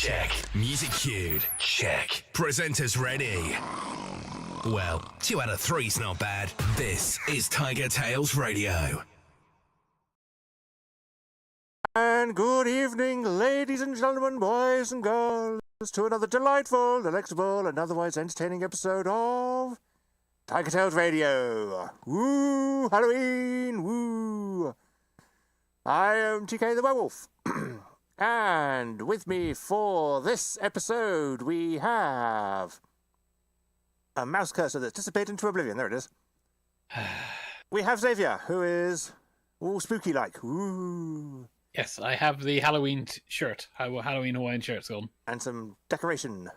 Check. Music cued? Check. Presenters ready? Well, 2 out of 3's not bad. This is TigerTails Radio. And good evening, ladies and gentlemen, boys and girls, to another delightful, delectable, and otherwise entertaining episode of TigerTails Radio. Woo! Halloween! Woo! I am TK the Werewolf. And with me for this episode, we have a mouse cursor that's dissipated into oblivion. There it is. We have Xavier, who is all spooky-like. Ooh. Yes, I have the Halloween shirt. Halloween Hawaiian shirt's on. And some decoration.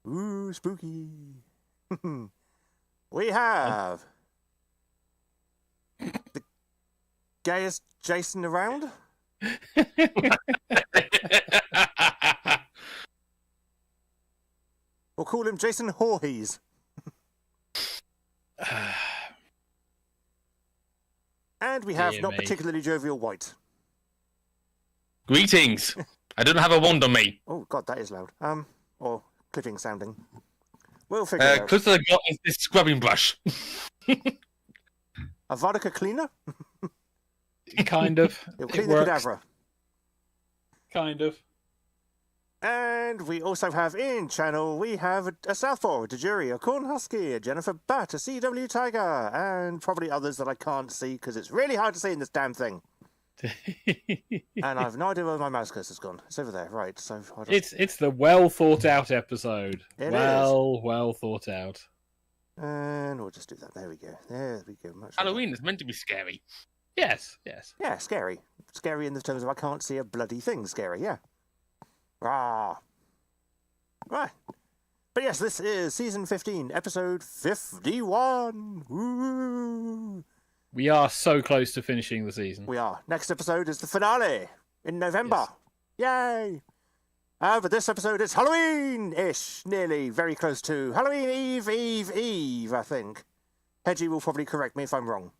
Ooh, spooky. We have the gayest Jason around. We'll call him Jason Voorhees. And we have not particularly jovial White. Greetings. I don't have a wand on me. Oh God, that is loud. Or clipping sounding. We'll figure it out. Close to the got is this scrubbing brush. A vodka cleaner? Kind of. It'll clean the cadaver. Kind of. And we also have in channel, we have a Southpaw, a Jury, a Corn Husky, a Jennifer Bat, a CW Tiger, and probably others that I can't see because it's really hard to see in this damn thing. And I've no idea where my mouse cursor's gone. It's over there, right? So it's the well thought out episode. It well thought out. And we'll just do that. There we go. There we go. Much Halloween is meant to be scary. Yes. Yeah, scary. Scary in the terms of I can't see a bloody thing. Scary, yeah. Rah. Right. But yes, this is season 15, episode 51. Woo! We are so close to finishing the season. We are. Next episode is the finale in November. Yes. Yay! But this episode is Halloween-ish, nearly, very close to Halloween Eve, I think. Hedgie will probably correct me if I'm wrong.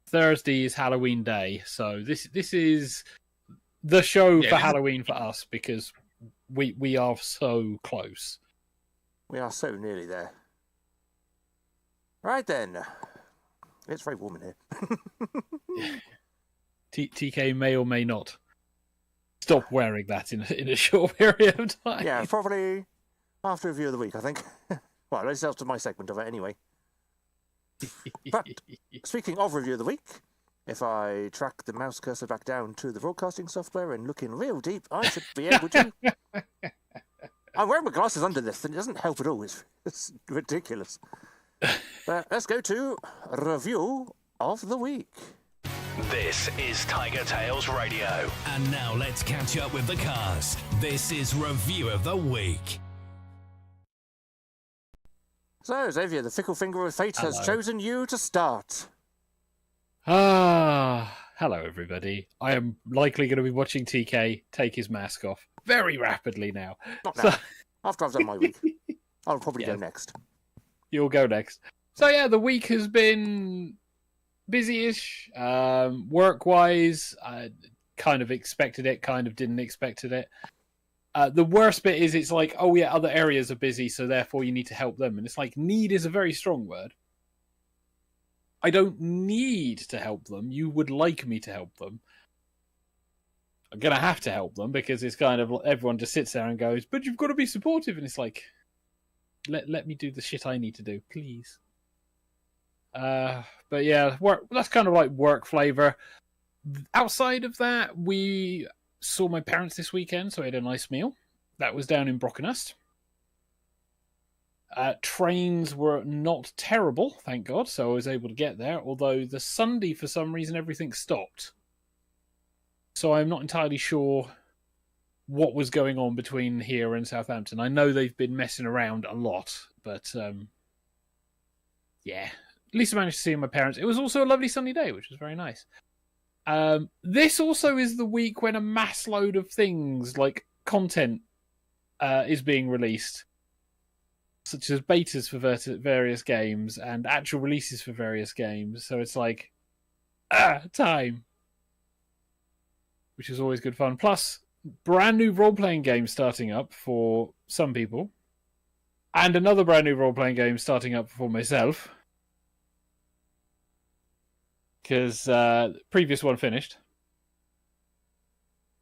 Thursday is Halloween Day, so this is the show for Halloween for us because we are so close. We are so nearly there. Right then. It's very warm in here. TK may or may not stop wearing that in a short period of time. Yeah, probably after review of the week, I think. Well, at least after my segment of it anyway. But speaking of review of the week, if I track the mouse cursor back down to the broadcasting software and look in real deep, I should be able to. I'm wearing my glasses under this, and it doesn't help at all. It's ridiculous. But let's go to review of the week. This is TigerTails Radio. And now let's catch up with the cast. This is Review of the Week. So, Xavier, the fickle finger of fate has chosen you to start. Hello everybody. I am likely going to be watching TK take his mask off very rapidly now. Not now. After I've done my week. I'll probably go next. You'll go next. So yeah, the week has been busy-ish. Work-wise, I kind of expected it, kind of didn't expect it. The worst bit is it's like, oh yeah, other areas are busy, so therefore you need to help them. And it's like, need is a very strong word. I don't need to help them. You would like me to help them. I'm going to have to help them because it's kind of everyone just sits there and goes, but you've got to be supportive. And it's like, let me do the shit I need to do, please. But yeah, that's kind of like work flavour. Outside of that, we saw my parents this weekend, so I had a nice meal. That was down in Brockenhurst. Trains were not terrible, thank God, so I was able to get there, although the Sunday, for some reason, everything stopped. So I'm not entirely sure what was going on between here and Southampton. I know they've been messing around a lot, but yeah. At least I managed to see my parents. It was also a lovely sunny day, which was very nice. This also is the week when a mass load of things, like content, is being released. Such as betas for various games and actual releases for various games. So it's like, time. which is always good fun. Plus, brand new role-playing game starting up for some people, and another brand new role-playing game starting up for myself, because the previous one finished.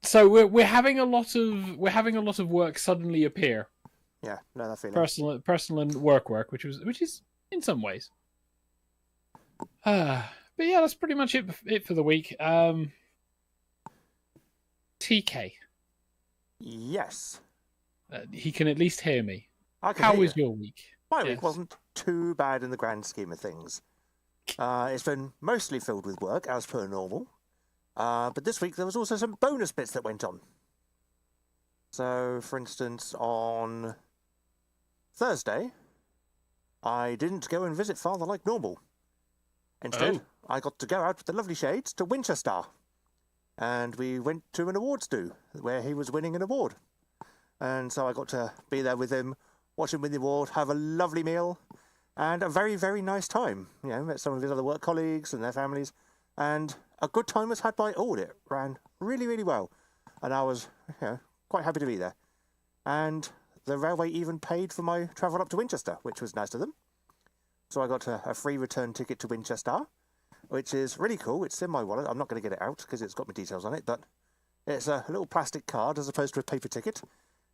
So we're having a lot of work suddenly appear. Yeah, no, that feeling. Personal and work, which is in some ways. But yeah, that's pretty much it for the week. TK. Yes. He can at least hear me. How was your week? My week wasn't too bad in the grand scheme of things. It's been mostly filled with work, as per normal. But this week there was also some bonus bits that went on. So, for instance, on Thursday, I didn't go and visit Father like normal. Instead, I got to go out with the lovely shades to Winchester. And we went to an awards do, where he was winning an award. And so I got to be there with him, watch him win the award, have a lovely meal, and a very, very nice time. You know, met some of his other work colleagues and their families, and a good time was had by all. It ran really, really well. And I was, quite happy to be there. And the railway even paid for my travel up to Winchester, which was nice of them. So I got a free return ticket to Winchester, which is really cool. It's in my wallet. I'm not going to get it out because it's got my details on it, but it's a little plastic card as opposed to a paper ticket.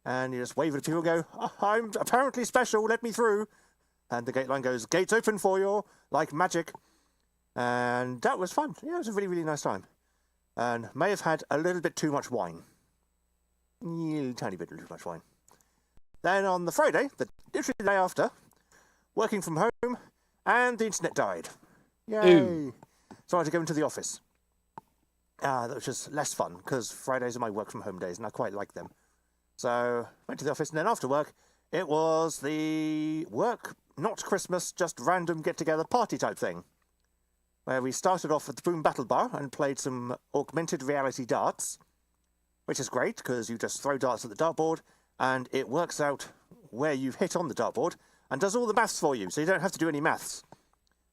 And you just wave at people and go, I'm apparently special, let me through. And the gate line goes, gates open for you, like magic. And that was fun. Yeah, it was a really, really nice time. And may have had a little bit too much wine. Tiny bit too much wine. Then on the Friday, literally the day after, working from home, and the internet died. Yay! Ooh. So I had to go into the office. That was just less fun, because Fridays are my work from home days, and I quite like them. So went to the office, and then after work, it was the work, not Christmas, just random get-together party type thing, where we started off at the Boom Battle Bar and played some augmented reality darts, which is great, because you just throw darts at the dartboard, and it works out where you've hit on the dartboard, and does all the maths for you, so you don't have to do any maths,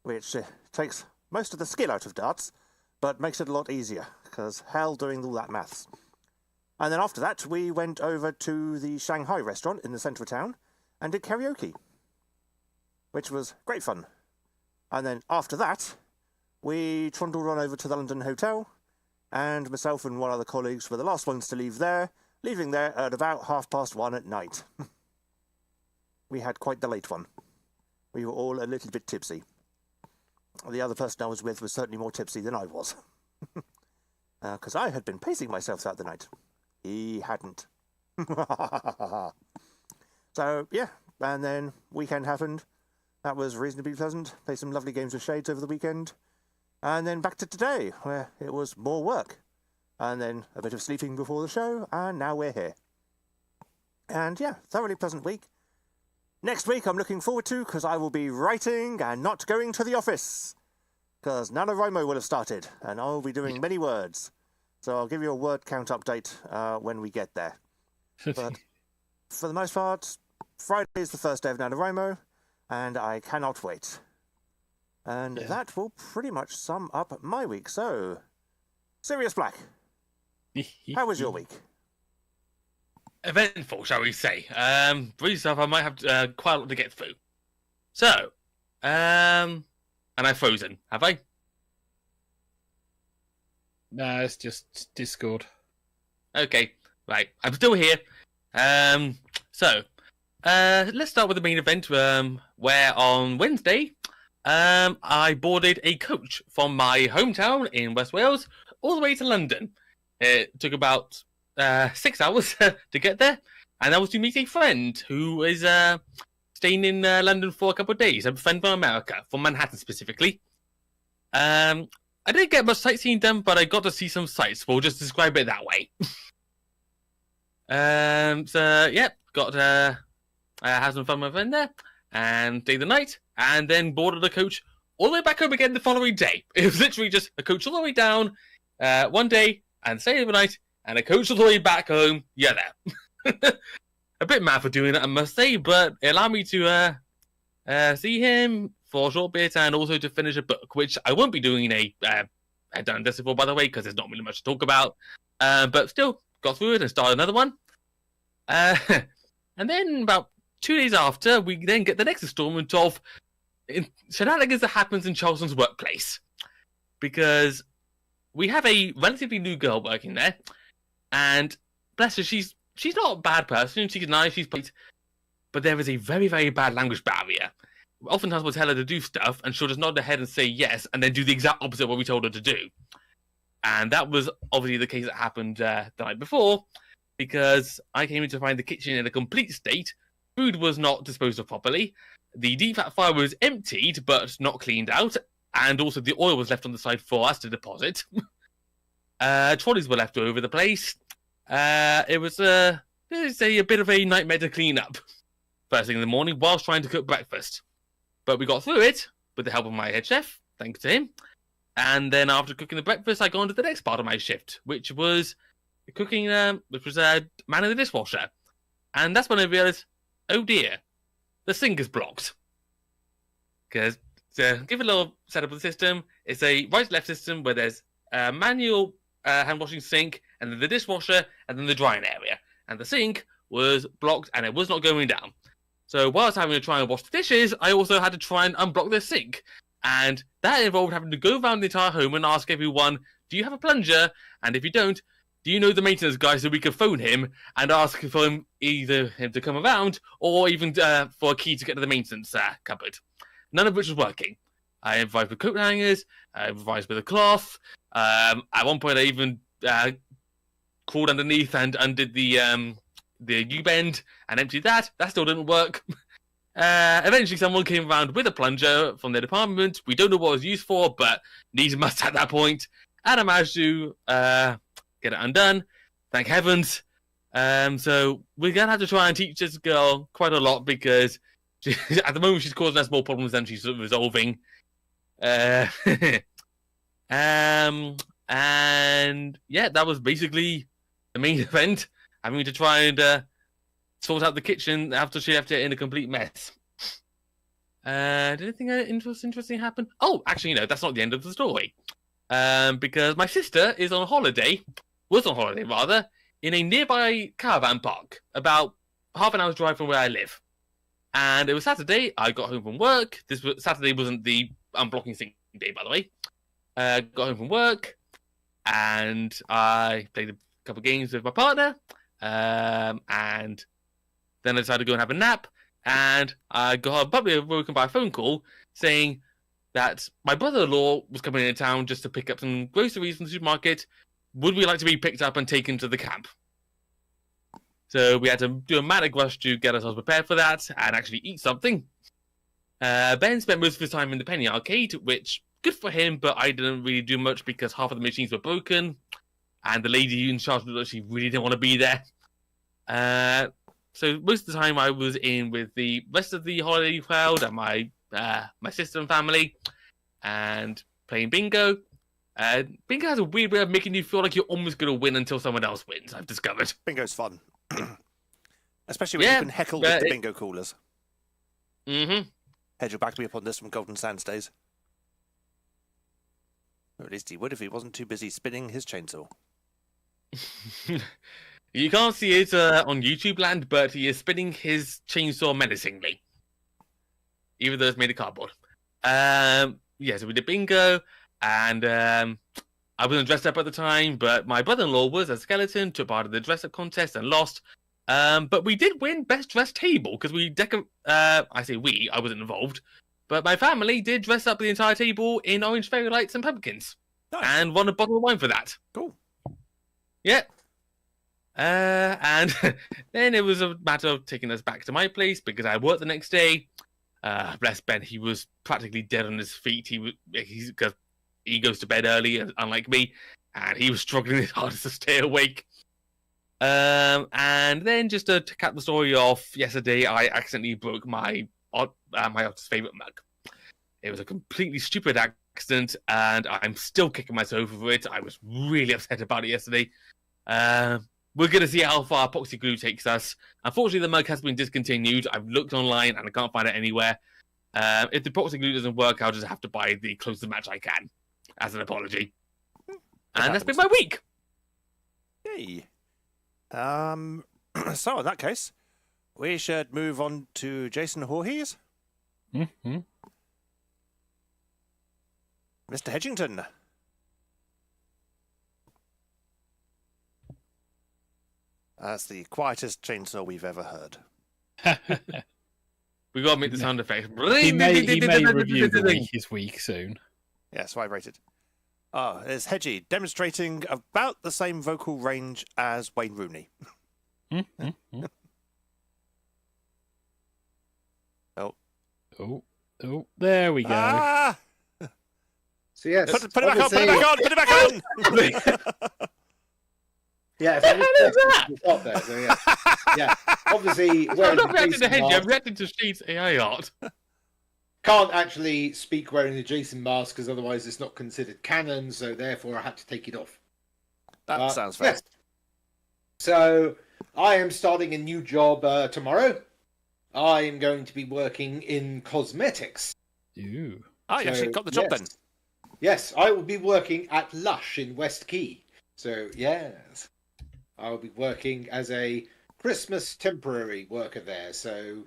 which takes most of the skill out of darts, but makes it a lot easier, because hell doing all that maths. And then after that, we went over to the Shanghai restaurant in the centre of town and did karaoke, which was great fun. And then after that, we trundled on over to the London hotel, and myself and one other colleagues were the last ones to leave there, leaving there at about 1:30 at night. We had quite the late one. We were all a little bit tipsy. The other person I was with was certainly more tipsy than I was. Because I had been pacing myself throughout the night. He hadn't. So, yeah, and then weekend happened. That was reasonably pleasant. Played some lovely games with Shades over the weekend. And then back to today, where it was more work. And then a bit of sleeping before the show, and now we're here. And yeah, thoroughly pleasant week. Next week I'm looking forward to, because I will be writing and not going to the office. Because NaNoWriMo will have started, and I'll be doing many words. So I'll give you a word count update when we get there. But for the most part, Friday is the first day of NaNoWriMo, and I cannot wait. And that will pretty much sum up my week. So, Sirius Black, how was your week? Eventful, shall we say. Brief stuff, I might have quite a lot to get through. So, and I've frozen, have I? No, it's just Discord. Okay, right. I'm still here. So, let's start with the main event, where on Wednesday, I boarded a coach from my hometown in West Wales all the way to London. It took about 6 hours to get there, and I was to meet a friend who is staying in London for a couple of days. A friend from America, from Manhattan specifically. I didn't get much sightseeing done, but I got to see some sights. We'll just describe it that way. So yeah, got had some fun with my friend there, and stayed the night, and then boarded a coach all the way back home again the following day. It was literally just a coach all the way down one day, and stayed overnight, and a coach all the way back home. Yeah, there. A bit mad for doing that, I must say, but it allowed me to see him for a short bit, and also to finish a book, which I won't be doing a had done this before, by the way, because there's not really much to talk about. But still, got through it and started another one. And then about 2 days after, we then get the next installment of shenanigans that happens in Charleston's workplace. Because we have a relatively new girl working there, and bless her, she's not a bad person, she's nice, she's polite, but there is a very, very bad language barrier. Oftentimes we'll tell her to do stuff, and she'll just nod her head and say yes, and then do the exact opposite of what we told her to do. And that was obviously the case that happened the night before, because I came in to find the kitchen in a complete state. Food was not disposed of properly. The deep fat fryer was emptied, but not cleaned out. And also the oil was left on the side for us to deposit. Trolleys were left all over the place. It was a bit of a nightmare to clean up first thing in the morning whilst trying to cook breakfast. But we got through it with the help of my head chef, thanks to him. And then after cooking the breakfast, I got on to the next part of my shift, which was cooking, man in the dishwasher. And that's when I realised, oh dear, the sink is blocked. Because to give a little setup of the system, it's a right-left system where there's a manual hand-washing sink, and then the dishwasher, and then the drying area. And the sink was blocked, and it was not going down. So while I was having to try and wash the dishes, I also had to try and unblock the sink. And that involved having to go around the entire home and ask everyone, do you have a plunger? And if you don't, do you know the maintenance guy so we can phone him and ask for him to come around, or even for a key to get to the maintenance cupboard? None of which was working. I improvised with coat hangers, I improvised with a cloth. At one point I even crawled underneath and undid the U-bend and emptied that. That still didn't work. Eventually someone came around with a plunger from their department. We don't know what it was used for, but needs must at that point. And I managed to get it undone. Thank heavens. So we're going to have to try and teach this girl quite a lot, because at the moment she's causing us more problems than she's resolving. And yeah, that was basically the main event. Having to try and sort out the kitchen after she left it in a complete mess. Did anything interesting happen? Oh, actually, no, that's not the end of the story. Because my sister was on holiday, in a nearby caravan park, about half an hour's drive from where I live. And it was Saturday. I got home from work. Saturday wasn't the unblocking thing day, by the way. Got home from work, and I played a couple of games with my partner. And then I decided to go and have a nap. And I got probably woken by a phone call saying that my brother-in-law was coming into town just to pick up some groceries from the supermarket. Would we like to be picked up and taken to the camp? So we had to do a manic rush to get ourselves prepared for that and actually eat something. Ben spent most of his time in the Penny Arcade, which, good for him, but I didn't really do much because half of the machines were broken, and the lady in charge of it, she really didn't want to be there. So most of the time I was in with the rest of the holiday crowd and my sister and family, and playing bingo. Bingo has a weird way of making you feel like you're almost going to win until someone else wins, I've discovered. Bingo's fun. Especially when you can heckle with the bingo coolers. Mm-hmm. Hedge your back to me upon this from Golden Sands days. Or at least he would if he wasn't too busy spinning his chainsaw. You can't see it on YouTube land, but he is spinning his chainsaw menacingly. Even though it's made of cardboard. So we did bingo, and I wasn't dressed up at the time, but my brother-in-law was a skeleton, took part of the dress-up contest and lost. But we did win Best Dressed Table, because we I say we, I wasn't involved, but my family did dress up the entire table in orange fairy lights and pumpkins. Nice. And won a bottle of wine for that. Cool. Yeah. And then it was a matter of taking us back to my place, because I worked the next day. Bless Ben, he was practically dead on his feet. Because he goes to bed early, unlike me, and he was struggling his hardest to stay awake. And then just to cap the story off, yesterday I accidentally broke my artist's favourite mug. It was a completely stupid accident, and I'm still kicking myself over it. I was really upset about it yesterday. We're going to see how far epoxy glue takes us. Unfortunately, the mug has been discontinued. I've looked online and I can't find it anywhere. If the epoxy glue doesn't work, I'll just have to buy the closest match I can as an apology. And that's been my week. Yay. So in that case, we should move on to Jason Voorhees. Mm-hmm. Mr. Hedgington. That's the quietest chainsaw we've ever heard. We got to make the sound effects. He may review his week soon. Yes, vibrated. There's Hedgie demonstrating about the same vocal range as Wayne Rooney. Mm-hmm. Oh, there we go. Ah! So yes, Put it back on, put it back on! Yeah, What the hell is that? Stop there, so yeah, obviously, I'm wearing not the reacting to Jason Hedgie, I'm mask, reacting to Sheet's AI art. can't actually speak wearing the Jason mask because otherwise it's not considered canon. So therefore, I had to take it off. That sounds fair. Yes. So I am starting a new job tomorrow. I am going to be working in cosmetics. Ooh. You actually got the job then. Yes, I will be working at Lush in West Key. So yes, I will be working as a Christmas temporary worker there. So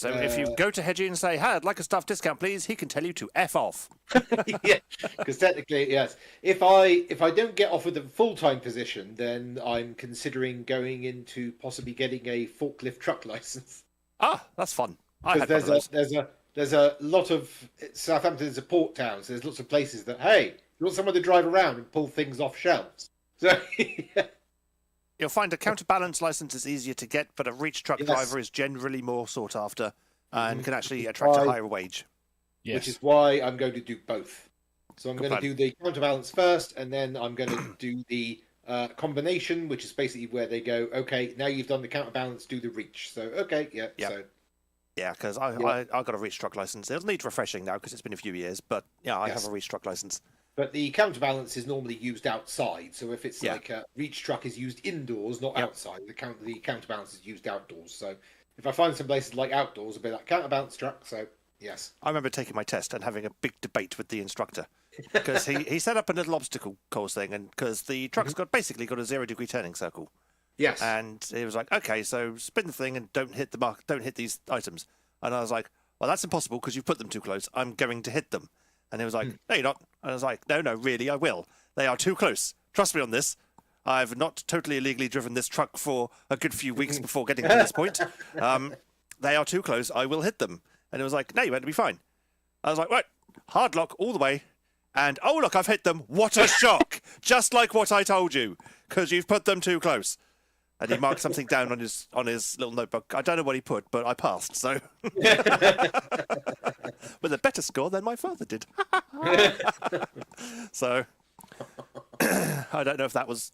if you go to Hedgie and say, "Hey, I'd like a staff discount, please," he can tell you to F off. yeah, because technically, yes. If I don't get offered a full-time position, then I'm considering going into possibly getting a forklift truck license. That's fun. I had Because one of those. there's a lot of Southampton is a port town, so there's lots of places that you want someone to drive around and pull things off shelves. So You'll find a counterbalance license is easier to get, but a reach truck driver is generally more sought after and can actually attract a higher wage. Yes. Which is why I'm going to do both. So I'm Good going to do the counterbalance first, and then I'm going to do the combination, which is basically where they go, okay, now you've done the counterbalance, do the reach. So, okay, yeah. So, yeah, because I got a reach truck license. It'll need refreshing now because it's been a few years, but yeah, I have a reach truck license. But the counterbalance is normally used outside. So if it's like a reach truck is used indoors, not outside, the counterbalance is used outdoors. So if I find some places like outdoors, it'll be like counterbalance truck. So yes. I remember taking my test and having a big debate with the instructor because he set up a little obstacle course thing, and because the truck's basically got a 0-degree turning circle. Yes. And he was like, okay, so spin the thing and don't hit the mark, don't hit these items. And I was like, well, that's impossible because you've put them too close. I'm going to hit them. And he was like, no, you're not. And I was like, no, really, I will. They are too close. Trust me on this. I've not totally illegally driven this truck for a good few weeks before getting to this point. They are too close. I will hit them. And it was like, no, you're meant to be fine. I was like, right, hard lock all the way. And, oh, look, I've hit them. What a shock. Just like what I told you, because you've put them too close. And he marked something down on his little notebook. I don't know what he put, but I passed, so. With a better score than my father did. So, I don't know if that was,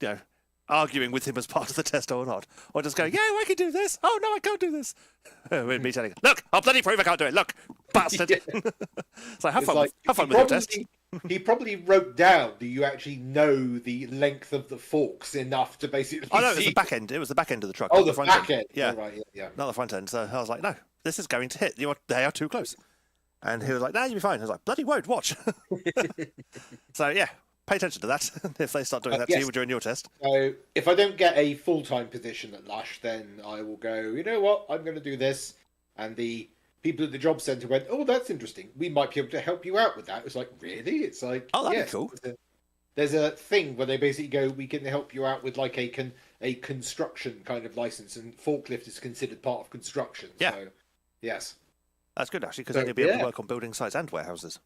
arguing with him as part of the test or not. Or just going, yeah, I can do this. Oh, no, I can't do this. With me telling him, look, I'll bloody prove I can't do it. Look, bastard. So have fun with your test. He probably wrote down, do you actually know the length of the forks enough to basically Oh, no, it was the back end. It was the back end of the truck. Oh, not the front back end. Yeah. Oh, right, yeah. Not the front end. So I was like, no, this is going to hit. They are too close. And he was like, no, you'll be fine. I was like, bloody won't, watch. So, yeah, pay attention to that if they start doing that to you during your test. So if I don't get a full-time position at Lush, then I will go, you know what, I'm going to do this. And the people at the job centre went, oh, that's interesting. We might be able to help you out with that. It's like, really? It's like, oh, that'd be cool. There's a thing where they basically go, we can help you out with like a construction kind of license, and forklift is considered part of construction. Yeah. So, yes. That's good, actually, because then you'll be able to work on building sites and warehouses.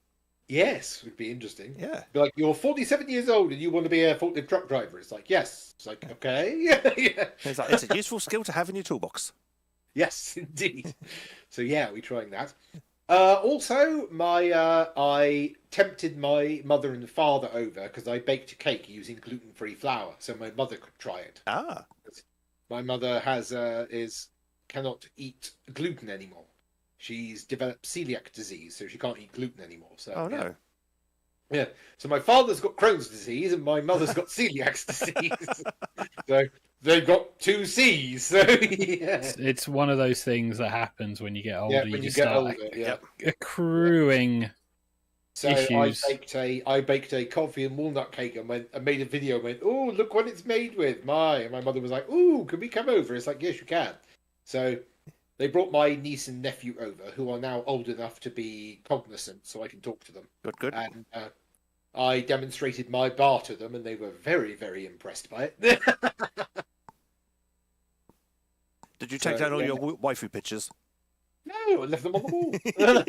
Yes, would be interesting. Yeah. Be like, you're 47 years old and you want to be a forklift truck driver. It's like, yes. It's like, okay. Yeah. It's like, it's a useful skill to have in your toolbox. Yes, indeed. So yeah, we're trying that. Also, I tempted my mother and father over because I baked a cake using gluten-free flour, so my mother could try it. Ah. My mother cannot eat gluten anymore. She's developed celiac disease, so she can't eat gluten anymore. So, oh no. Yeah. So my father's got Crohn's disease and my mother's got celiac disease. So they've got two C's. So yeah. It's one of those things that happens when you get older. Yeah, when you get older. Yeah. Accruing So issues. I baked a coffee and walnut cake and made a video and went, oh, look what it's made with. And my mother was like, oh, can we come over? It's like, yes, you can. So they brought my niece and nephew over, who are now old enough to be cognizant, so I can talk to them. Good. And I demonstrated my bar to them, and they were very, very impressed by it. Did you take down all your waifu pictures? No, I left them on the wall.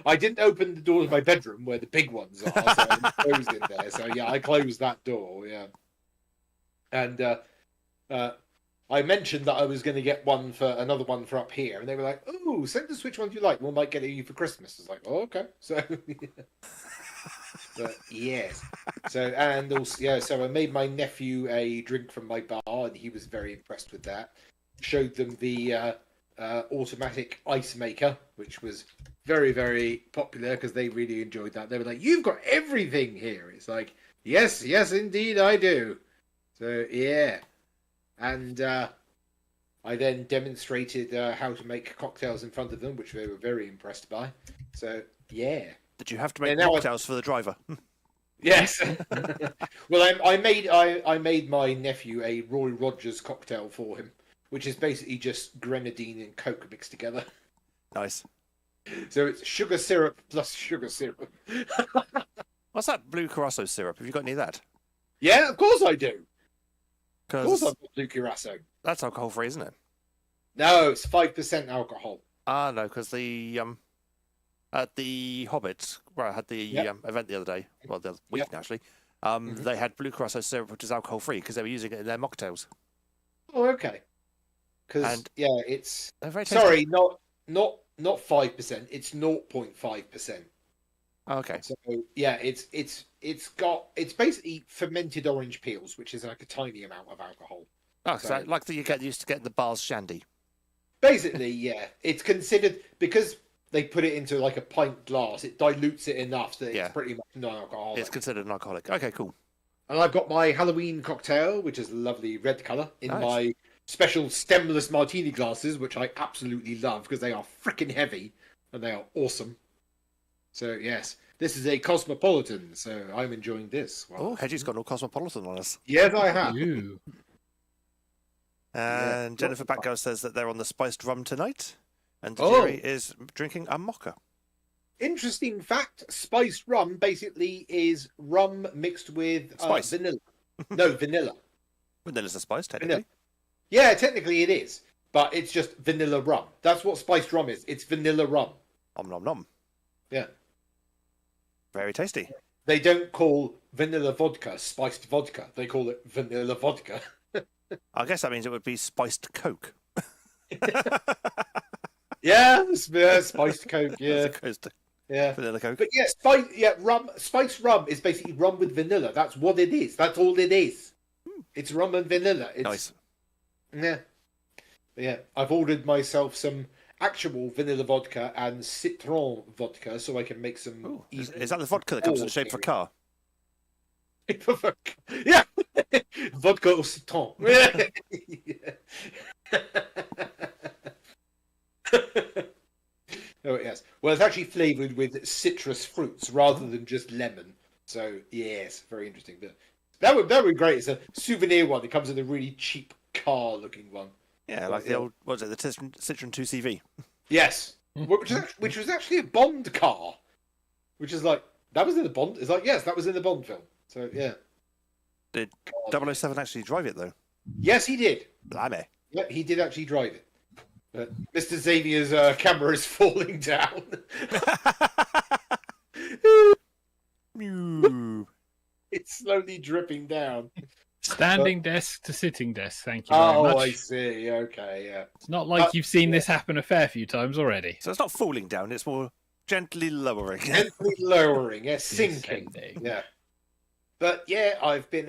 I didn't open the door of my bedroom where the big ones are, so I closed it there. So yeah, I closed that door. Yeah, and I mentioned that I was going to get another one for up here, and they were like, "Oh, send us which ones you like. We might get you for Christmas." I was like, "Oh, okay." So, but yes. So and also so I made my nephew a drink from my bar, and he was very impressed with that. Showed them the automatic ice maker, which was very, very popular because they really enjoyed that. They were like, "You've got everything here." It's like, yes, indeed, I do. So yeah, and I then demonstrated how to make cocktails in front of them, which they were very impressed by. So yeah. Did you have to make cocktails for the driver? Yes. Well, I made my nephew a Roy Rogers cocktail for him, which is basically just grenadine and Coke mixed together. Nice. So it's sugar syrup plus sugar syrup. What's that blue curacao syrup? Have you got any of that? Yeah, of course I do. Of course Because I've got blue curacao. that's alcohol free, isn't it? No, it's 5% alcohol. No, because at the Hobbit, where I had the event the other day, well, the other week actually, they had blue curacao syrup, which is alcohol free, because they were using it in their mocktails. Oh, okay. Because it's They're very tasty. not 5%. It's 0.5%. Oh, okay. So yeah, it's basically fermented orange peels, which is like a tiny amount of alcohol. Oh, so like you get used to getting the bars shandy. Basically, yeah, it's considered because they put it into like a pint glass. It dilutes it enough that it's pretty much non-alcoholic. It's considered an alcoholic. Okay, cool. And I've got my Halloween cocktail, which is a lovely red colour, in my special stemless martini glasses, which I absolutely love because they are freaking heavy and they are awesome. So yes, this is a Cosmopolitan, so I'm enjoying this. Wow. Oh, Hedgie's got all Cosmopolitan on us. Yes, I have. Ooh. And Jennifer Batgirl says that they're on the spiced rum tonight, and Jerry is drinking a mocha. Interesting fact, spiced rum basically is rum mixed with vanilla. No, vanilla. Vanilla's a spice, technically. Vanilla. Yeah, technically it is, but it's just vanilla rum. That's what spiced rum is. It's vanilla rum. Om nom nom. Yeah. Very tasty. They don't call vanilla vodka spiced vodka. They call it vanilla vodka. I guess that means it would be spiced Coke. Yeah, spiced Coke, yeah. Yeah. Vanilla Coke. But yeah, spiced rum is basically rum with vanilla. That's what it is. That's all it is. It's rum and vanilla. Nice. Yeah. Yeah. I've ordered myself some actual vanilla vodka and citron vodka so I can make some... Ooh, is that the vodka that comes in the shape of a car? Yeah. Vodka au citron. Yeah. Oh, yes. Well, it's actually flavoured with citrus fruits rather than just lemon. So, yes, very interesting. But that would be great. It's a souvenir one. It comes in a really cheap car-looking one. Yeah, like the old, what was it, the Citroen 2CV? Yes. Which was actually a Bond car. Which is like, that was in the Bond. It's like, yes, that was in the Bond film. So, yeah. Did 007 actually drive it, though? Yes, he did. Blimey. Yeah, he did actually drive it. But Mr. Xavier's camera is falling down. It's slowly dripping down. Standing desk to sitting desk, thank you very much. Oh, I see. Okay, yeah. It's not like you've seen this happen a fair few times already. So it's not falling down, it's more gently lowering. Gently lowering, yeah, sinking. Yeah. But yeah, I've been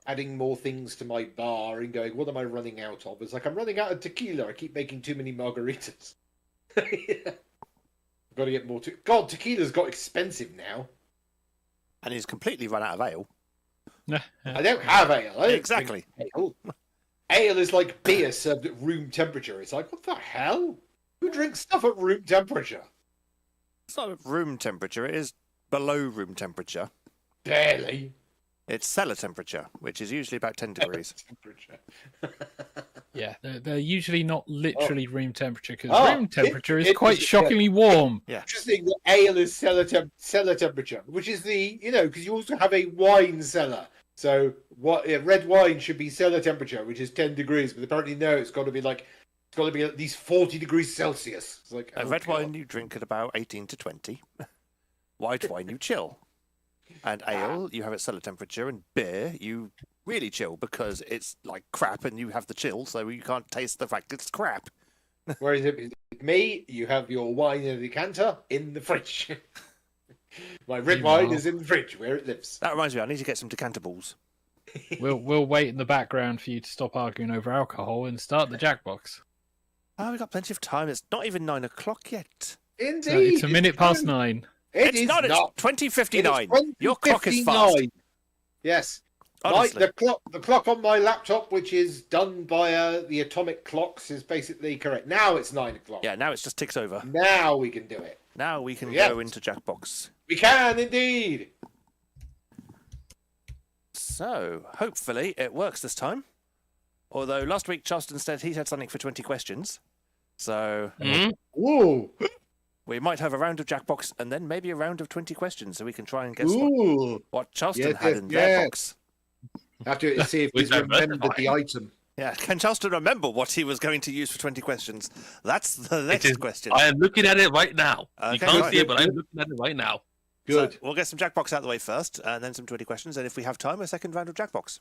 adding more things to my bar and going, what am I running out of? It's like, I'm running out of tequila. I keep making too many margaritas. Yeah. I've got to get more. God, tequila's got expensive now. And he's completely run out of ale. I don't have ale. I don't Exactly. drink ale. Ale is like beer served at room temperature. It's like, what the hell? Who drinks stuff at room temperature? It's not room temperature, it is below room temperature. Barely. It's cellar temperature, which is usually about 10 degrees. Temperature. Yeah, they're usually not literally room temperature, because Oh, room temperature is it quite is- shockingly warm. Interesting that ale is cellar temperature, which is because you also have a wine cellar. So red wine should be cellar temperature, which is 10 degrees, but apparently no, it's got to be at least 40 degrees Celsius. It's like Red wine you drink at about 18 to 20. White wine you chill. And ale, you have at cellar temperature, and beer, you really chill because it's like crap and you have the chill, so you can't taste the fact it's crap. Whereas with me, you have your wine in a decanter in the fridge. My red wine is in the fridge where it lives. That reminds me, I need to get some decanter balls. We'll wait in the background for you to stop arguing over alcohol and start the Jackbox. Oh, we've got plenty of time. It's not even 9 o'clock yet. Indeed. So it's a minute past 9. It's not. It's 20:59. Your clock is 20:59. fast. Yes. Honestly. The clock on my laptop, which is done by the atomic clocks, is basically correct. Now it's 9 o'clock. Yeah, now it just ticks over. Now we can do it. Now we can Yes. go into Jackbox. We can indeed. So, hopefully it works this time. Although last week Charleston said he had something for 20 questions. So, Ooh. we might have a round of Jackbox and then maybe a round of 20 questions so we can try and guess Ooh. what Charleston Yes, had yes, in their yes. box. Have to see if We're he's remembered diversifying. the item. Yeah, can Charleston remember what he was going to use for 20 questions? That's the next is- question. I am looking at it right now. Okay, You can't right. see it, but I'm looking at it right now. Good. So we'll get some Jackbox out of the way first, and then some 20 questions, and if we have time, a second round of Jackbox.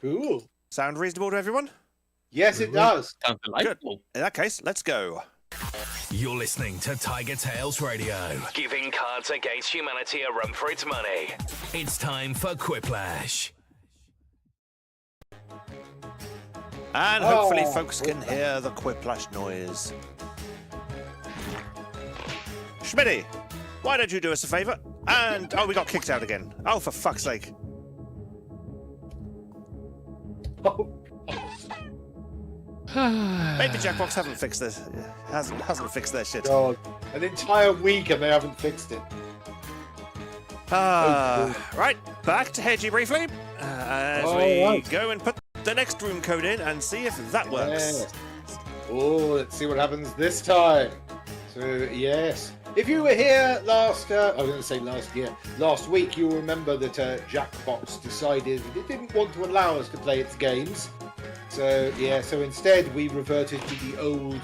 Cool. Sound reasonable to everyone? Yes, it does. Sounds delightful. In that case, let's go. You're listening to TigerTails Radio, giving Cards Against Humanity a run for its money. It's time for Quiplash. And hopefully folks can hear the Quiplash noise. Schmitty, why don't you do us a favour? And, we got kicked out again. Oh, for fuck's sake. Maybe Jackbox haven't fixed this. Hasn't fixed their shit. God. An entire week and they haven't fixed it. Right, back to Hedgie briefly. As we go and put the next room code in and see if that works. Yes. Oh, let's see what happens this time. So, yes. If you were here last week, you'll remember that Jackbox decided it didn't want to allow us to play its games. So instead we reverted to the old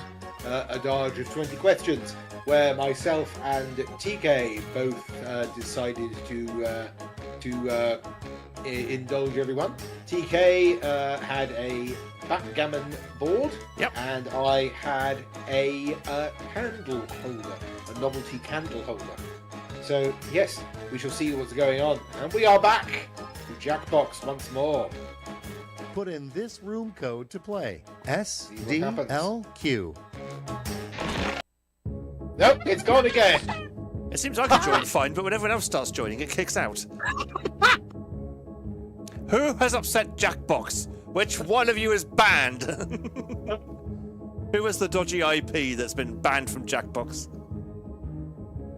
adage of 20 questions, where myself and TK both decided to indulge everyone. TK had a backgammon board, and I had a candle holder, a novelty candle holder. So yes, we shall see what's going on, and we are back to Jackbox once more. Put in this room code to play. See what happens. SDLQ. Nope, it's gone again. It seems I can join fine, but when everyone else starts joining, it kicks out. Who has upset Jackbox? Which one of you is banned? Who is the dodgy IP that's been banned from Jackbox?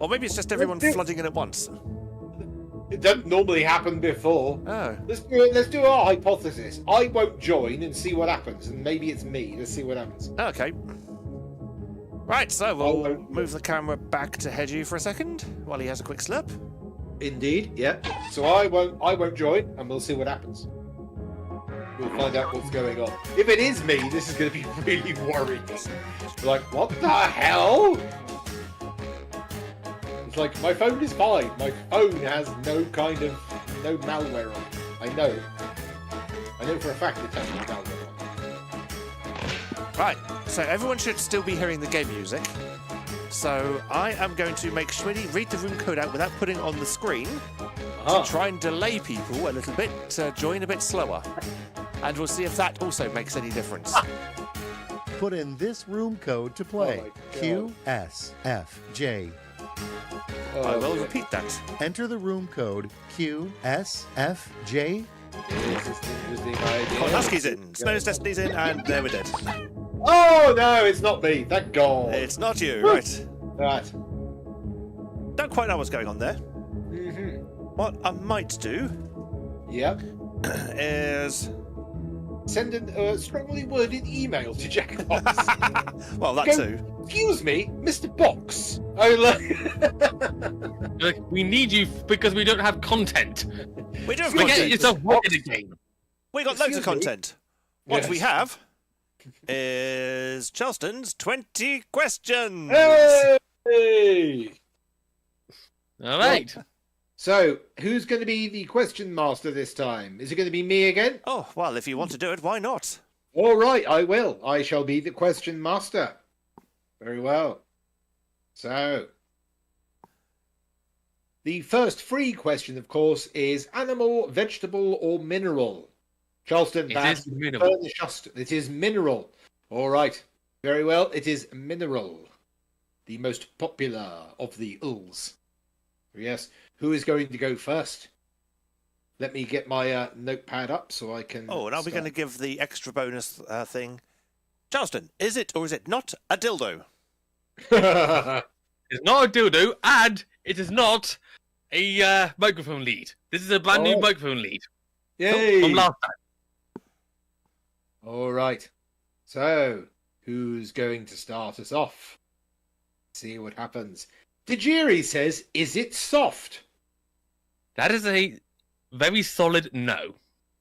Or maybe it's just everyone flooding in at once. It doesn't normally happen before. Oh. Let's do our hypothesis. I won't join and see what happens, and maybe it's me. Let's see what happens. Okay. Right, so we'll move the camera back to Hedgie for a second while he has a quick slurp. Indeed, yeah. So I won't join, and we'll see what happens. We'll find out what's going on. If it is me, this is going to be really worrying. Like, what the hell? It's like, my phone is fine. My phone has no malware on it. I know for a fact it has no malware on it. Right, so everyone should still be hearing the game music. So I am going to make Schmitty read the room code out without putting it on the screen to try and delay people a little bit to join a bit slower. And we'll see if that also makes any difference. Put in this room code to play. QSFJ. I will repeat that. Enter the room code QSFJ. This is an interesting idea. Husky's in, Snow's Destiny's in, and there we're dead. Oh no, it's not me. Thank God. It's not you, right? Right. quite know what's going on there. Mm-hmm. What I might do Yep. is... Send a strongly worded email to Jack Box. well, that Go, too. Excuse me, Mr. Box. Oh, look. Like, we need you because we don't have content. We do have Forget content. yourself in the game. We got loads of Excuse me? content. What Yes. we have is Charleston's 20 questions. Hey! All right. So, who's going to be the question master this time? Is it going to be me again? Oh, well, if you want to do it, why not? All right, I will. I shall be the question master. Very well. So, the first free question, of course, is animal, vegetable, or mineral? Charleston, It is mineral. furnish us. It is mineral. All right. Very well. It is mineral. The most popular of the ills. Yes. Who is going to go first? Let me get my notepad up so I can... Oh, and are we going to start. give the extra bonus thing? Charleston, is it or is it not a dildo? It's not a dildo, and it is not a microphone lead. This is a brand new Oh. microphone lead Yay! from last time. All right. So, who's going to start us off? See what happens. Tajiri says, is it soft? That is a very solid no.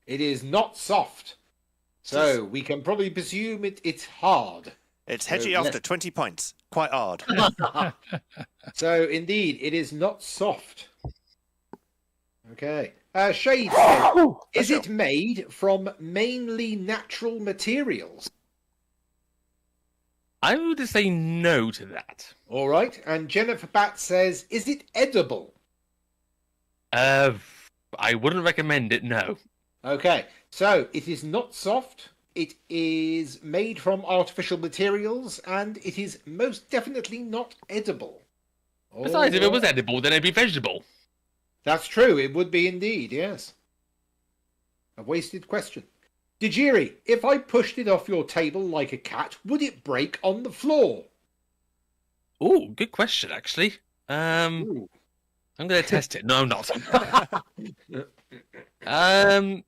It is not soft. So, we can probably presume it's hard. It's hedgy Oh, after yes. 20 points. Quite hard. So, indeed, it is not soft. Okay. Shade says, is it made from mainly natural materials? I would say no to that. All right. And Jennifer Bat says, is it edible? I wouldn't recommend it, no. Okay, so it is not soft, it is made from artificial materials, and it is most definitely not edible. Besides, if it was Alright. edible, then it'd be vegetable. That's true, it would be indeed, yes. A wasted question. Dijiri, if I pushed it off your table like a cat, would it break on the floor? Oh, good question, actually. Ooh. I'm going to test it. No, I'm not. I'm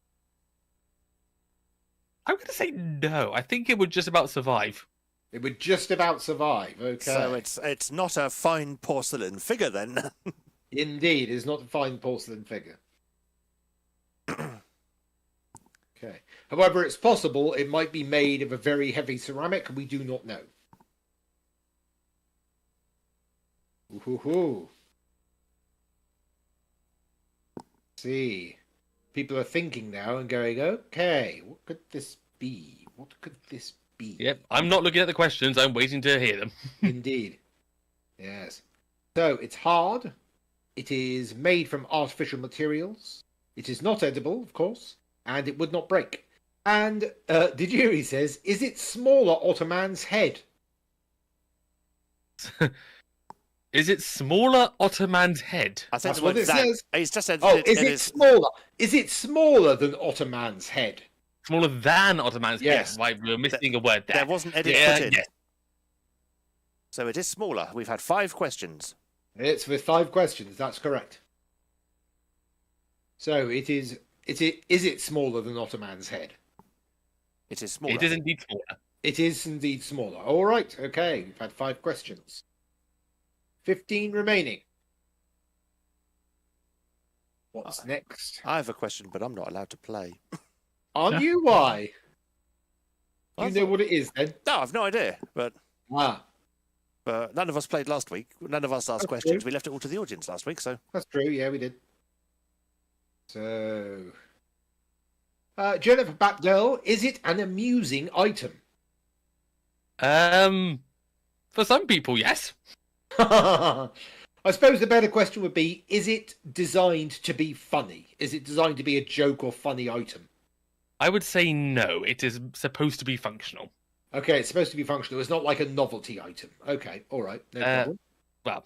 going to say no. I think it would just about survive. It would just about survive, okay. So it's not a fine porcelain figure then. Indeed, it's not a fine porcelain figure. Okay. However, it's possible it might be made of a very heavy ceramic. We do not know. Ooh-hoo-hoo. See. People are thinking now and going, okay, what could this be? What could this be? Yep, I'm not looking at the questions. I'm waiting to hear them. Indeed. Yes. So, it's hard. It is made from artificial materials. It is not edible, of course. And it would not break. And Dijiri says, is it smaller Ottoman's head? Is it smaller Ottoman's head? I think That's the what word it that. says. He's just said Oh, that is it it is. smaller? Is it smaller than Ottoman's head? Smaller than Ottoman's Yes. head. Right, we're missing a word there. There wasn't edit Yeah, put in. yes. So it is smaller. We've had 5 questions. It's with 5 questions. That's correct. So it is. Is it smaller than Ottoman's head? It is smaller. It is indeed smaller. It is indeed smaller. All right. Okay. We've had 5 questions. 15 remaining. What's next? I have a question, but I'm not allowed to play. Aren't you? Why? I You know thought- what it is then? No, I've no idea. But Ah, none of us played last week. None of us asked That's questions. true. We left it all to the audience last week. So that's true. Yeah, we did. So, Jennifer Batdell, is it an amusing item? For some people, yes. I suppose the better question would be, is it designed to be funny? Is it designed to be a joke or funny item? I would say no. It is supposed to be functional. Okay, it's supposed to be functional. It's not like a novelty item. Okay, all right, no problem. Well,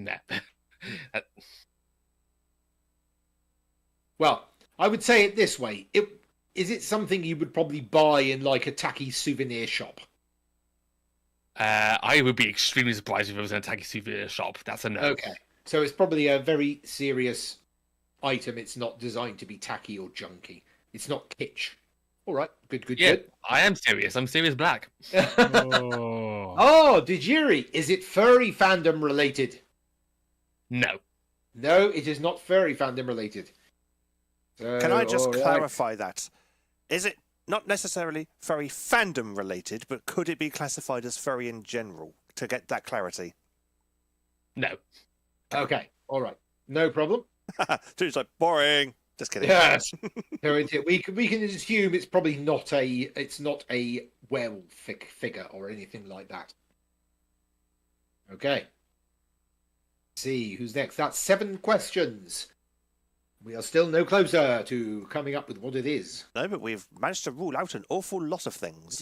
nah. Well, I would say it this way. Is it something you would probably buy in like a tacky souvenir shop? I would be extremely surprised if it was an tacky souvenir shop. That's a no. Okay. So it's probably a very serious item. It's not designed to be tacky or junky. It's not kitsch. All right. Good. Yeah, I am serious. I'm serious black. Oh. Oh, Dijiri, is it furry fandom related? No. No, it is not furry fandom related. Can I just all right. clarify that? Is it not necessarily furry fandom related, but could it be classified as furry in general? To get that clarity. No. Okay, all right. No problem. Dude's like, boring. Just kidding. Yes. So we can assume it's probably not a werewolf figure or anything like that. Okay. Let's see who's next. That's 7 questions. We are still no closer to coming up with what it is. No, but we've managed to rule out an awful lot of things.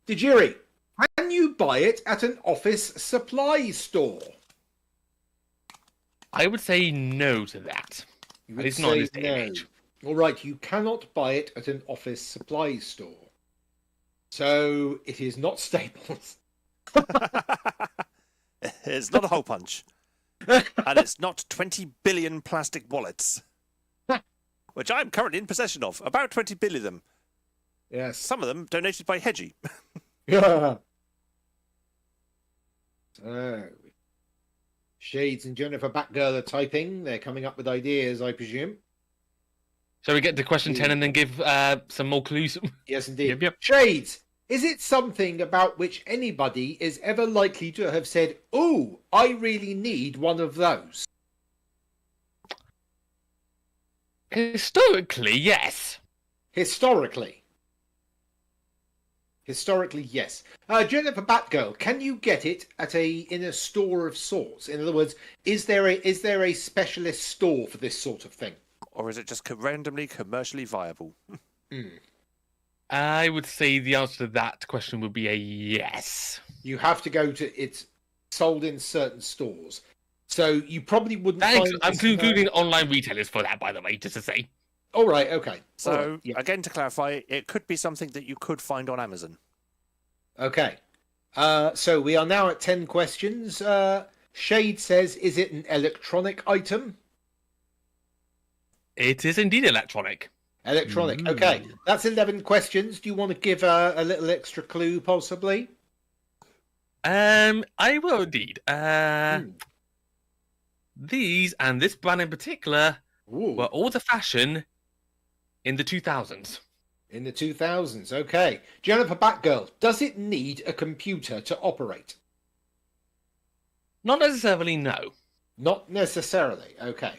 Dijiri, can you buy it at an office supply store? I would say no to that. You At would least not in say this day and no. age. All right, you cannot buy it at an office supply store. So it is not Staples. It's not a hole punch. And it's not 20 billion plastic wallets. Which I'm currently in possession of. About 20 billion of them. Yes. Some of them donated by Hedgie. Yeah. So, Shades and Jennifer Batgirl are typing. They're coming up with ideas, I presume. Shall we get to question 10 and then give some more clues? Yes, indeed. Yep. Shades, is it something about which anybody is ever likely to have said, "Ooh, I really need one of those"? Historically, yes. Historically, yes. Jennifer Batgirl, can you get it in a store of sorts? In other words, is there a specialist store for this sort of thing? Or is it just randomly commercially viable? I would say the answer to that question would be a yes. You have to go to it's sold in certain stores. So you probably wouldn't That find I'm this- including online retailers for that, by the way, just to say. All right, okay. So, All right, yeah. again, to clarify, it could be something that you could find on Amazon. Okay. So we are now at 10 questions. Shade says, is it an electronic item? It is indeed electronic. Electronic. Okay. That's 11 questions. Do you want to give a little extra clue, possibly? I will indeed. These and this brand in particular Ooh. were all the fashion in the 2000s. In the 2000s. Okay. Jennifer Batgirl, does it need a computer to operate? Not necessarily, no. Not necessarily. Okay.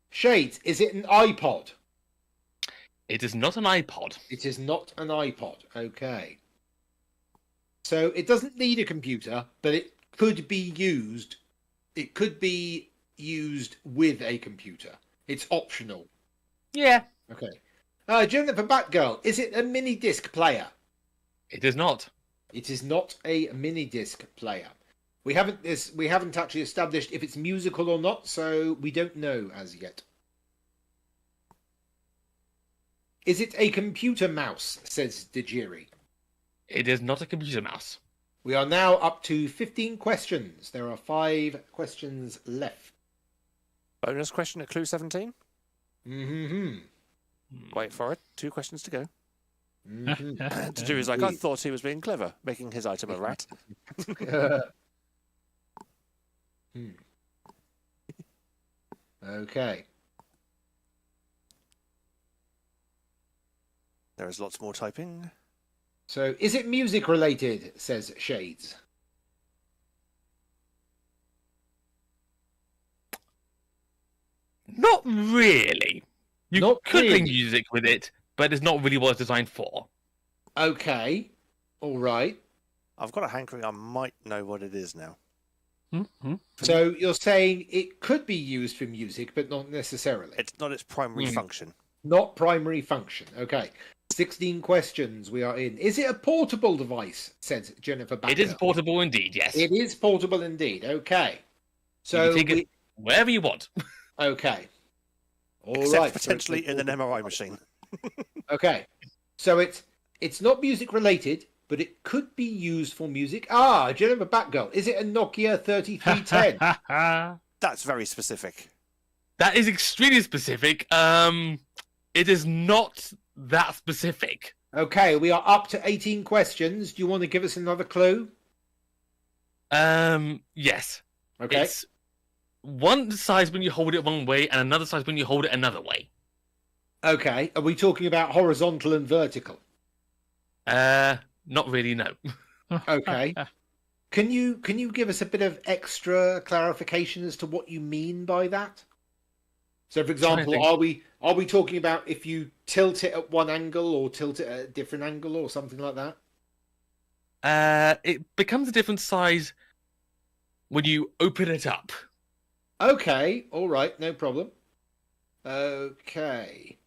Shades, is it an iPod? It is not an iPod. It is not an iPod. Okay. So it doesn't need a computer, but it could be used. It could be used with a computer. It's optional. Yeah. Okay. Jennifer Batgirl, is it a mini disc player? It is not. It is not a mini disc player. We haven't actually established if it's musical or not, so we don't know as yet. Is it a computer mouse? Says Dijiri. It is not a computer mouse. We are now up to 15 questions. There are 5 questions left. Bonus question at clue 17. Mm-hmm. Wait for it. 2 questions to go. Mm-hmm. To do is like, I thought he was being clever, making his item a rat. Okay. There is lots more typing. So, is it music related? Says Shades. Not really. You Not could play really. music with it, but it's not really what it's designed for. Okay. All right. I've got a hankering I might know what it is now. So you're saying it could be used for music, but not necessarily. It's not its primary function. Not primary function. Okay. 16 questions we are in. Is it a portable device? Says Jennifer Batgirl. It is portable indeed, yes. It is portable indeed. Okay. You So can take it wherever you want. okay. All Except right. potentially in an MRI machine. Okay. So it's It's not music related, but it could be used for music. Ah, Jennifer Batgirl. Is it a Nokia 3310? That's very specific. That is extremely specific. It is not that specific. Okay, we are up to 18 questions. Do you want to give us another clue? Yes. Okay. It's one size when you hold it one way and another size when you hold it another way. Okay. Are we talking about horizontal and vertical? Not really, no. Okay. Can you give us a bit of extra clarification as to what you mean by that? So, for example, are we talking about if you tilt it at one angle or tilt it at a different angle or something like that? It becomes a different size when you open it up. Okay. All right. No problem. Okay.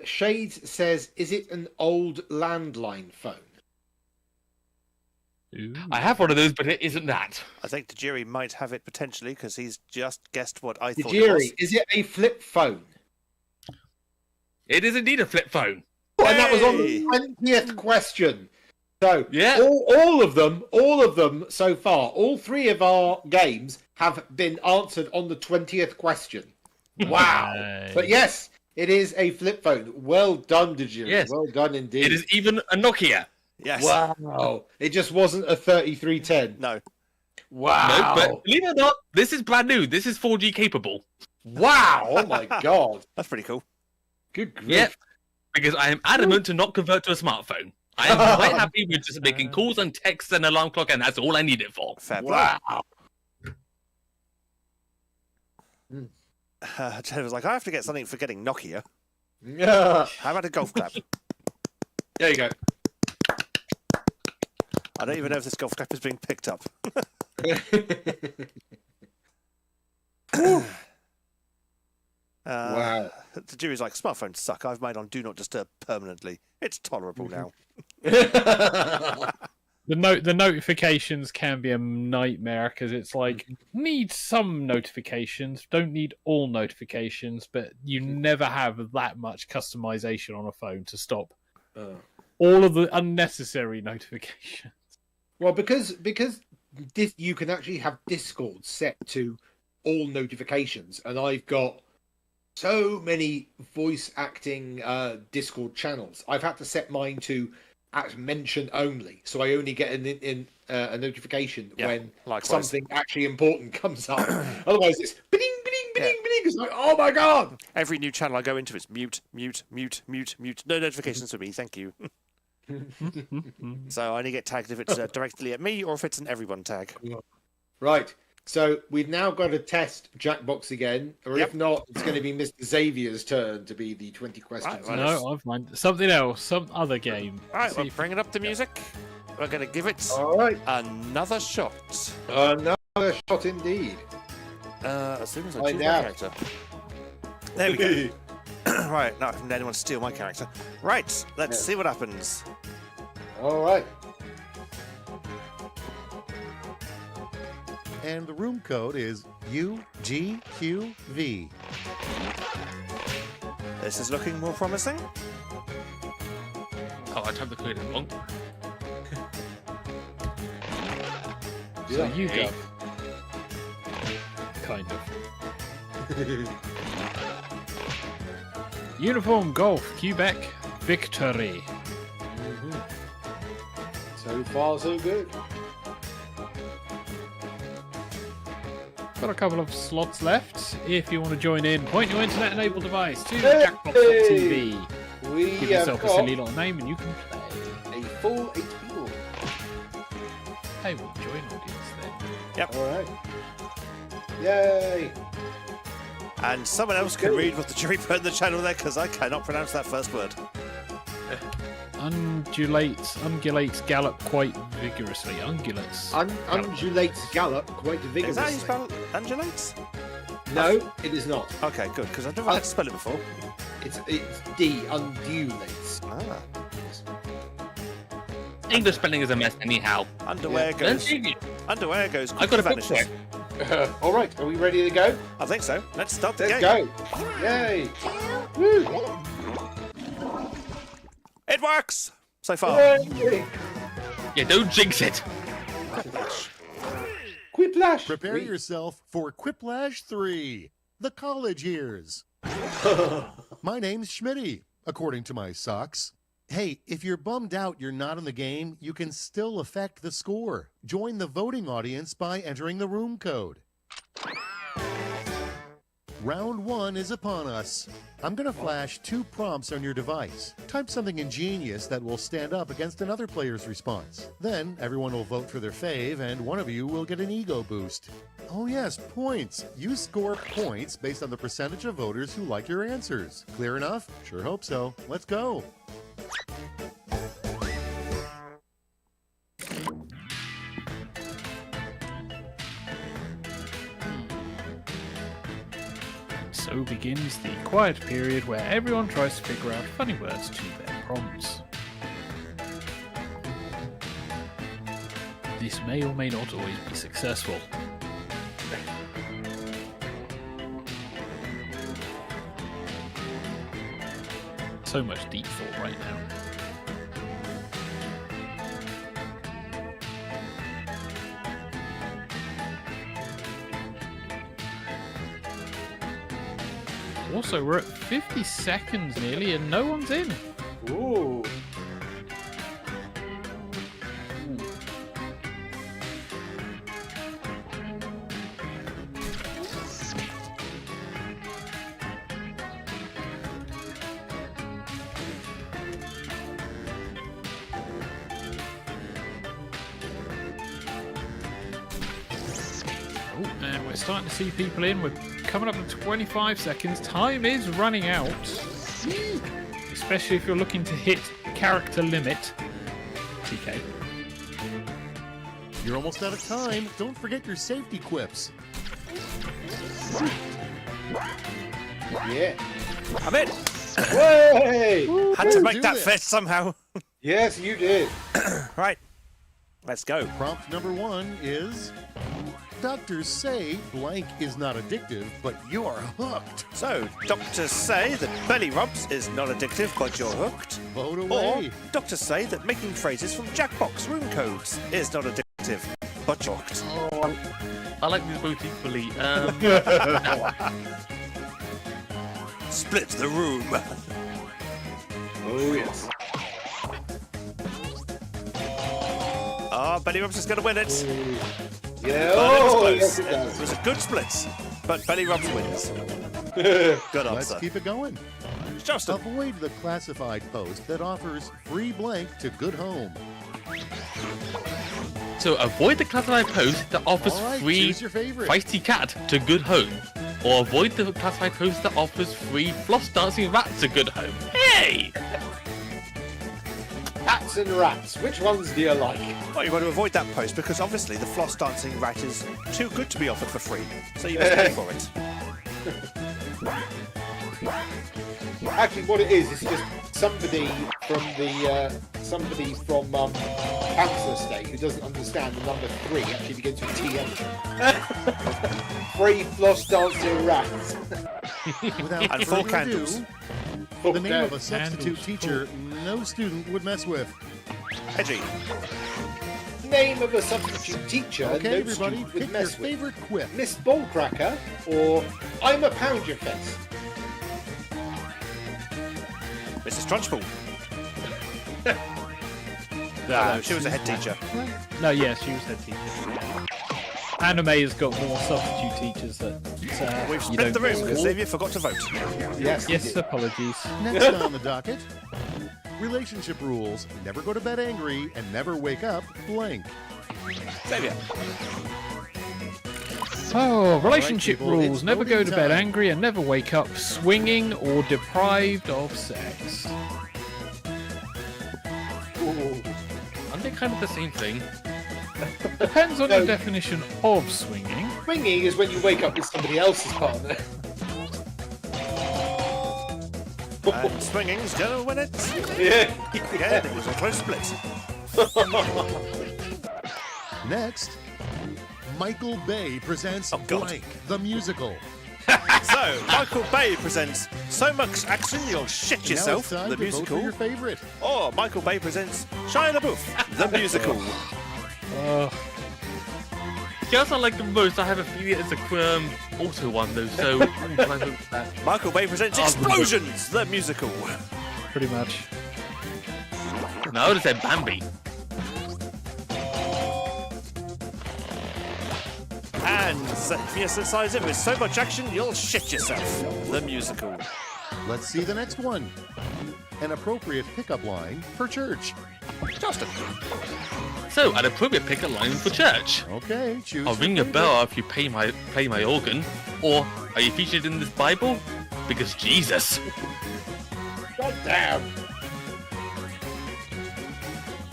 Shades says, is it an old landline phone? Ooh. I have one of those, but it isn't that. I think Tajiri might have it potentially because he's just guessed what I thought it Tajiri, was. is it a flip phone? It is indeed a flip phone. And that was on the 20th question. So Yeah. all of them so far, all three of our games have been answered on the 20th question. Wow. Nice. But yes, it is a flip phone. Well done, Tajiri. Yes. Well done indeed. It is even a Nokia. Yes. Wow. It just wasn't a 3310. No. Wow. No, but believe it or not, this is brand new. This is 4G capable. Wow. Oh my God. That's pretty cool. Good grief. Yep. Because I am adamant to not convert to a smartphone. I am quite happy with just making calls and texts and alarm clock, and that's all I need it for. Fair play. Wow. Ted was like, I have to get something for getting Nokia. Yeah. How about a golf clap? There you go. I don't even know if this golf clap is being picked up. Wow. The jury's like, smartphones suck. I've made on Do Not Disturb permanently. It's tolerable now. The notifications can be a nightmare because it's like need some notifications, don't need all notifications, but you never have that much customization on a phone to stop all of the unnecessary notifications. Well, because you can actually have Discord set to all notifications, and I've got so many voice acting Discord channels. I've had to set mine to at mention only, so I only get a notification when likewise. something actually important comes up. Otherwise, it's bling bling bling bling. It's like, oh my God! Every new channel I go into, it's mute, mute, mute, mute, mute. No notifications for me, thank you. So I only get tagged if it's directly at me or if it's an everyone tag. Right. So we've now got to test Jackbox again, or if not, it's going to be Mr. Xavier's turn to be the 20 questions. Right, No, I've mind something else, some other game. Alright, See we're if- bringing up the music. We're going to give it All right. another shot. Another shot indeed. As soon as I Right choose my now. character. There we go. Right, now I haven't had anyone steal my character. Right, let's see what happens. All right. And the room code is UGQV. This is looking more promising. Oh, I typed the code in wrong. So Yeah. you go. Kind of. Uniform Golf, Quebec, victory. So far, so good. Got a couple of slots left. If you want to join in, point your internet-enabled device to Hey! jackbox.tv. We Give have yourself a got silly little name and you can play. a full 8 people. Hey, we'll join audience then. All right. Yay! And someone else can read what the jury put in the channel there because I cannot pronounce that first word. Ungulates gallop quite vigorously. Ungulates. Undulates gallop quite Is that how you vigorously. spell undulates? No, it is not. Okay, good, because I've never had to spell it before. It's D, undulates. Ah. English spelling is a mess anyhow. Underwear Yeah. goes. Don't you? Underwear goes. I got a book vanishes. for All right, are we ready to go? I think so. Let's start the Let's game. go. Yay! Woo. It works so far. Yeah, don't jinx it. Quiplash. Prepare yourself for Quiplash 3, the college years. My name's Schmitty, according to my socks. Hey, if you're bummed out you're not in the game, you can still affect the score. Join the voting audience by entering the room code. Round 1 is upon us. I'm going to flash 2 prompts on your device. Type something ingenious that will stand up against another player's response. Then everyone will vote for their fave, and one of you will get an ego boost. Oh yes, points. You score points based on the percentage of voters who like your answers. Clear enough? Sure hope so. Let's go. So begins the quiet period where everyone tries to figure out funny words to their prompts. This may or may not always be successful. So much deep thought right now. Also, we're at 50 seconds nearly and no one's in. Ooh. Oh, and we're starting to see people in. We're coming up to 25 seconds. Time is running out. Especially if you're looking to hit character limit. TK. You're almost out of time. Don't forget your safety quips. Yeah. I'm in. Way! Had to make do that this. fit somehow. Yes, you did. Right. Let's go. Prompt number 1 is... Doctors say blank is not addictive, but you're hooked. So, doctors say that belly rubs is not addictive, but you're hooked. Vote Or, away. doctors say that making phrases from Jackbox room codes is not addictive, but you're hooked. I like these both equally. Split the room. Oh, yes. Ah, belly rubs is going to win it. Yeah. But it was Oh, close. yes, it It does. was a good split, but belly rubs wins. Good Let's answer. keep it going. Justin. Avoid the classified post that offers free blank to good home. So avoid the classified post that offers All right, free choose your favorite. feisty cat to good home. Or avoid the classified post that offers free floss dancing rat to good home. Hey! Cats and rats. Which ones do you like? Well, you've got to avoid that post because obviously the floss dancing rat is too good to be offered for free. So you must pay for it. Actually, what it is just somebody from Council Estate who doesn't understand the number 3 actually begins with TH. Free floss dancing rats. Without And 4 further candles. ado, the name of a Candles. substitute teacher no student would mess with. Edgy. Name of a substitute teacher Okay, no everybody, student would pick your mess with. favorite quip. Miss Ballcracker or I'm a pound your face. Mrs. Trunchbull. No, she was a head teacher. No, yes, she was head teacher. Anime has got more substitute teachers that We've you split don't the room get. because Xavier forgot to vote. Yes. Yes, apologies. Next on the docket, relationship rules. Never go to bed angry and never wake up blank. Xavier. Oh, relationship people, rules. it's Never go voting to bed time. angry and never wake up swinging or deprived of sex. Ooh. Aren't they kind of the same thing? Depends on No. your definition of swinging. Swinging is when you wake up with somebody else's partner. And swinging's gonna win it. Yeah. Again, it was a close split. Next, Michael Bay presents Oh, God. Blank, the musical. So, Michael Bay presents So Much Action You'll Shit Yourself, now it's time the to vote for musical. your favorite. Or Michael Bay presents Shia LaBeouf, the musical. The girls I like the most, I have a feeling it's a auto one though, so I'm gonna try and vote for that. Michael Bay presents Explosions, the musical. Pretty much. No, I would have said Bambi. And Zephia synthesizer with So Much Action You'll Shit Yourself, the musical. Let's see the next one. An appropriate pickup line for church. Justin. So, an appropriate pick-up line for church. Okay, choose. I'll your ring your favorite. bell if you play my organ. Or, are you featured in this Bible? Because Jesus. God damn.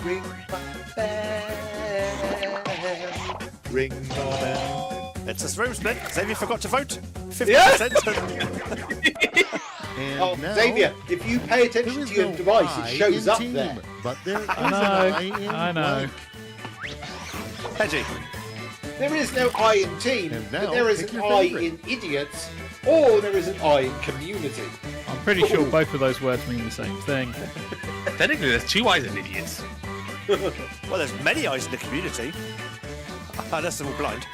Ring my bell. Ring my bell. It's a room split. Xavier forgot to vote. 50%. And Oh, now, Xavier, if you pay there attention is to your no device, I it shows in up team, there. But there is I an I know. in I know. blank. Hedgie. There is no I in team, And but now, there is pick an your I favourite. in idiots, or there is an I in community. I'm pretty sure both of those words mean the same thing. Technically, there's two eyes in idiots. Well, there's many eyes in the community. Unless they're all blind.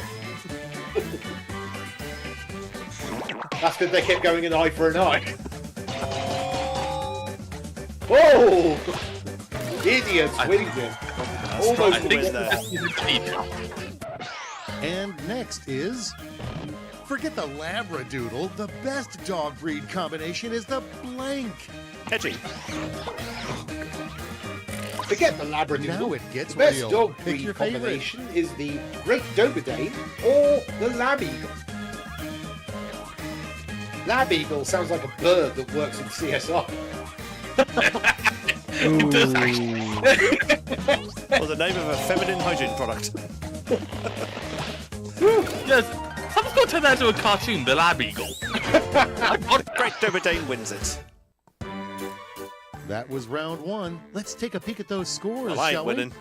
That's because they kept going an eye for an eye. Oh! Idiots wins it. Almost I a think win. that's indeed. And next is... Forget the Labradoodle. The best dog breed combination is the blank. Hedgie. Forget the Labradoodle. Now it gets The best real. dog Pick breed your favorite. combination is the Great Doberdain or the Lab Eagle. Lab Eagle sounds like a bird that works in CSI. It does actually. Or the name of a feminine hygiene product. Yes. Someone's got to turn that into a cartoon, the Lab Eagle. Great Doberdain wins it. That was round one. Let's take a peek at those scores, Well, I ain't shall winning.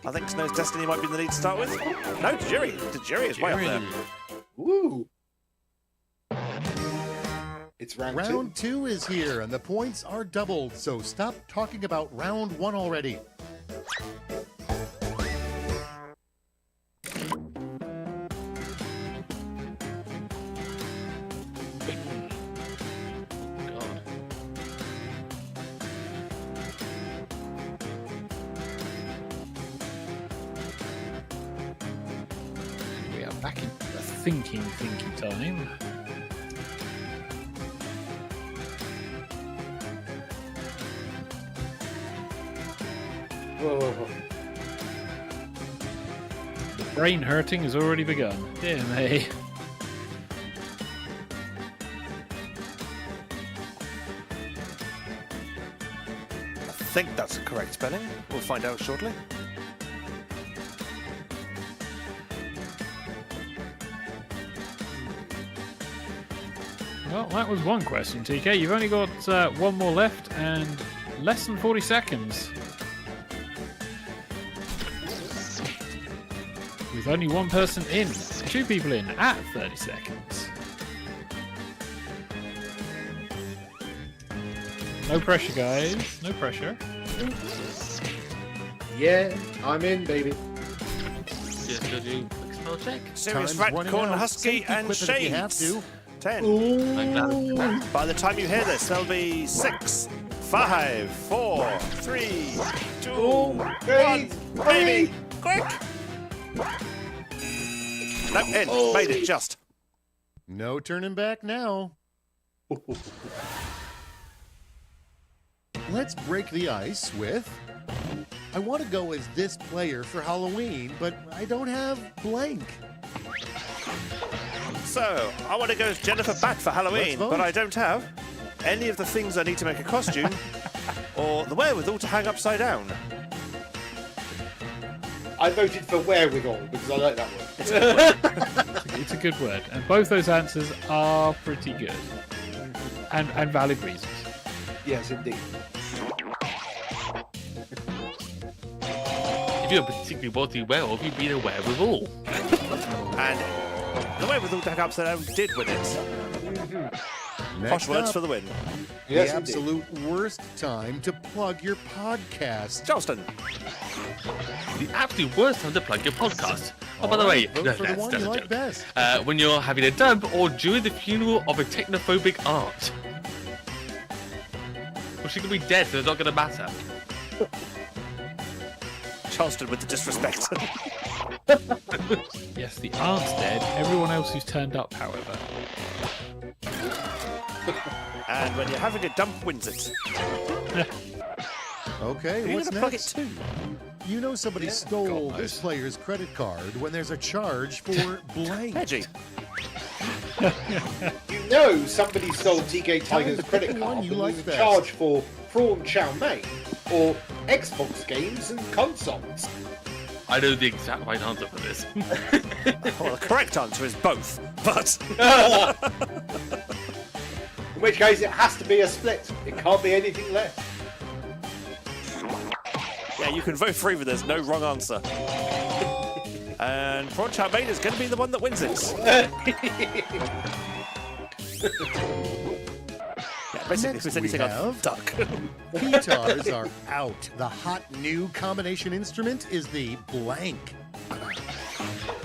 I think Snow's Destiny might be in the lead to start with. No, Jerry. Jerry is way up there. Woo! It's round, Round two is here, and the points are doubled, so stop talking about round one already. We are back in the thinking time. two. Whoa. The brain hurting has already begun. Dear me. I think that's the correct spelling. We'll find out shortly. Well, that was one question, TK. You've only got one more left and less than 40 seconds. With only one person in, two people in at 30 seconds. No pressure, guys. No pressure. Yeah, I'm in, baby. Just gonna do a quick spell check. Serious Time's Rat, running Corn, out. Husky, Safety and quip it if you have Shades. to. 10. Like that. By the time you hear this, there'll be 6, 5, 4, 3, 2, 1. Baby, quick! No, in. Made it just. No turning back now. Let's break the ice with... I want to go as this player for Halloween, but I don't have blank. So, I want to go as Jennifer Bat for Let's Halloween, vote. but I don't have any of the things I need to make a costume or the wherewithal to hang upside down. I voted for wherewithal because I like that word. It's a good word. And both those answers are pretty good. And valid reasons. Yes, indeed. If you're particularly wanting a werewolf, you'd be a wherewithal. And the wherewithal deck upside down did win it. Posh words for the win. Yes, the indeed. absolute worst time to plug your podcast. Charleston. The absolute worst time to plug your podcast. Oh, by the way, Vote for the that's one a you like joke. best. When you're having a dump or during the funeral of a technophobic aunt. Well, she could be dead, so it's not going to matter. Charleston with the disrespect. Yes, the aunt's dead. Everyone else who's turned up, however. And when you're having a dump, wins it. Okay, Are you what's going to plug it next? too? You know somebody stole God this knows. player's credit card when there's a charge for blank. Edgy. You know somebody stole TK Tiger's Pick credit the card one you and like was in best. charge for prawn chow mein or Xbox games and consoles. I know the exact right answer for this. Well, the correct answer is both, but In which case it has to be a split. It can't be anything less. yeah, you can vote for either. There's no wrong answer. And prawn chow mein is going to be the one that wins it. Yeah, basically, if Next there's anything we on have- duck. Guitars are out. The hot new combination instrument is the blank.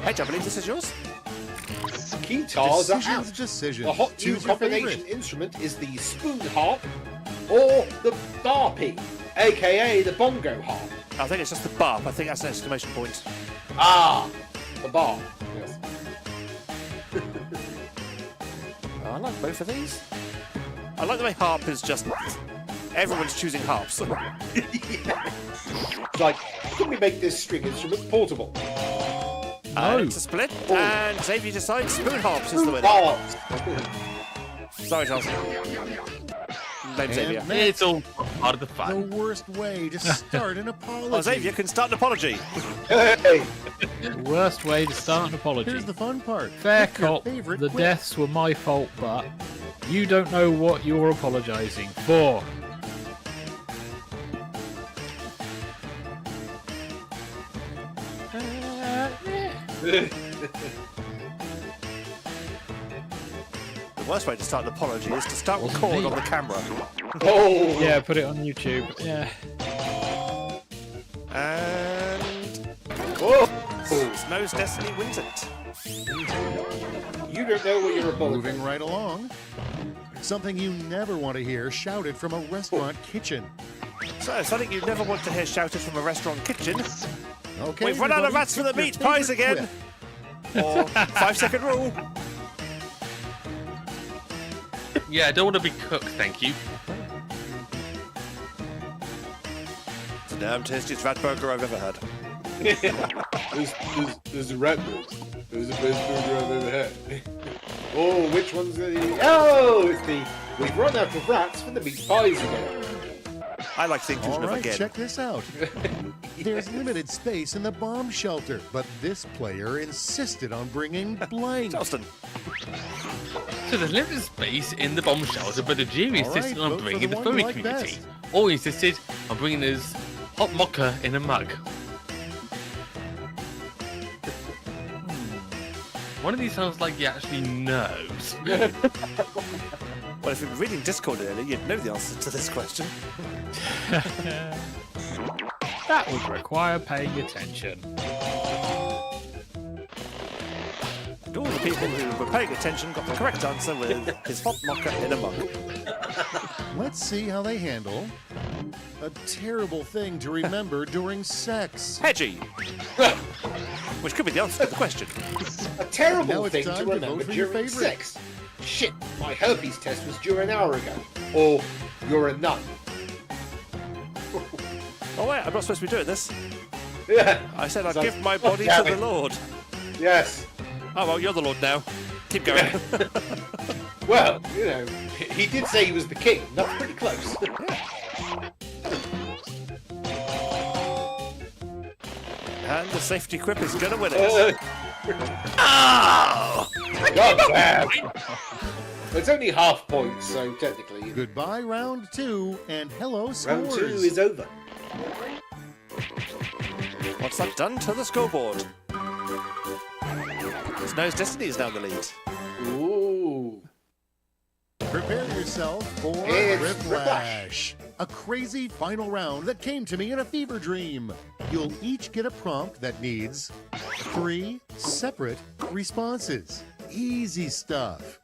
Hedge, I believe this is yours. Guitars are Decisions, out. decisions. The hot new Choose your combination favorite. instrument is the spoon harp or the barpy, aka the bongo harp. I think it's just the barb. I think that's an exclamation point. Ah, the bar. Yes. I like both of these. I like the way harp is just... Everyone's choosing harps. It's like, can we make this string instrument portable? It's a split, and Xavier decides spoon harps is the winner. Harps. Sorry, Charles. Blame Xavier. And next, It's all part of the the fun. worst way to start an apology. Well, Xavier can start an apology. Hey, The worst way to start an apology. Here's the fun part. Fair Pick your cop, favorite the quip. deaths were my fault, but you don't know what you're apologising for. The worst way to start an apology is to start Wasn't record me. on the camera. oh, Yeah, put it on YouTube. Yeah. And oh. Snow's Destiny wins it. You don't know what you're apologizing. Moving right along. Something you never want to hear shouted from a restaurant kitchen. So, something you never want to hear shouted from a restaurant kitchen. Okay, We've run out of everybody, rats for the pick your meat pies favorite again. quip. Or 5-second rule. Yeah, I don't want to be cooked, thank you. It's the damn tastiest rat burger I've ever had. There's a rat burger. There's the best burger I've ever had. Oh, which one's the... Oh, it's the... We've run out of rats for the meat pies again. I like the inclusion All of right, again. check this out. There's limited space in the bomb shelter, but this player insisted on bringing blank. Charleston. So there's limited space in the bomb shelter, but the jury All insisted right, on vote for bringing the the one you furry like community. best. Or he insisted on bringing his hot mocha in a mug. One of these sounds like he actually knows. Well, if you've been reading Discord earlier, you'd know the answer to this question. That would require paying attention. And all the people who were paying attention got the correct answer with his hot mocha in a mug. Let's see how they handle a terrible thing to remember during sex. Hedgy. Which could be the answer to the question. A Now terrible it's thing time to to remember vote for your during favorite. sex. Shit, my herpes test was due an hour ago. Or, you're a nut. Oh wait, I'm not supposed to be doing this. Yeah. I said I'd So- give my body damn to the it. Lord. Yes. Oh well, you're the Lord now. Keep going. Well, you know, he did say he was the king. That's pretty close. And the safety quip is gonna win it. God damn. It's only half points, so technically. Goodbye, round two, and hello, scores. Round two is over. What's that done to the scoreboard? Snow's Destiny is now in the lead. Ooh. Prepare yourself for It's Riplash, a crazy final round that came to me in a fever dream. You'll each get a prompt that needs 3 separate responses. Easy stuff.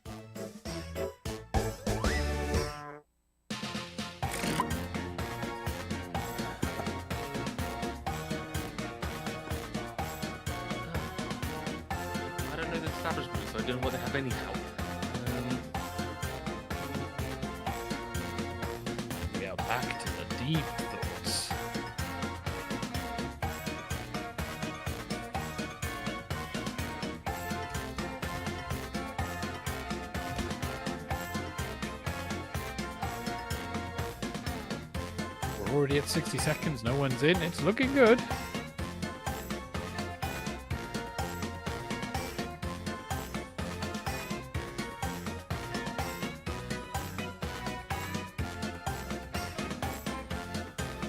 I don't know the establishment, so I don't know what they have anyhow. We are back to the deep thoughts. We're already at 60 seconds. No one's in. It's looking good.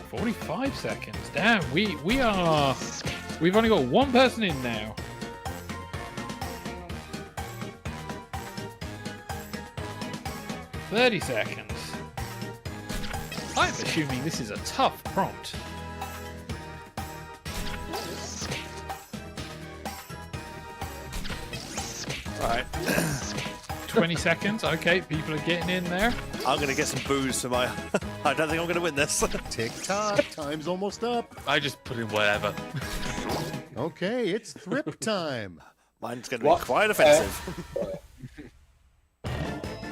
"45 seconds. Damn, we've only got one person in now. "30 seconds. I'm assuming this is a tough prompt. Alright. 20 seconds. Okay, people are getting in there. I'm going to get some booze for my... I don't think I'm going to win this. Tick-tock, time's almost up. I just put in whatever. Okay, it's Thrip time. Mine's going to be quite offensive.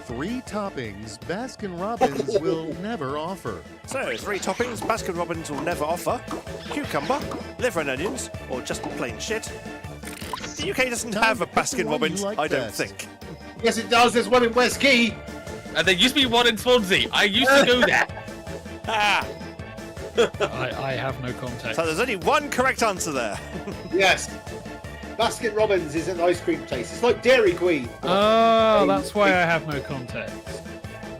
3 toppings Baskin-Robbins will never offer. So, 3 toppings Baskin-Robbins will never offer. Cucumber, liver and onions, or just plain shit. The UK doesn't have a Baskin-Robbins, like I don't best. think. Yes, it does. There's one in West Key. And there used to be one in Swansea. I used to go there. Ah! I have no context. So there's only one correct answer there. Yes. Baskin Robbins is an ice cream place. It's like Dairy Queen. Oh, that's why I have no context.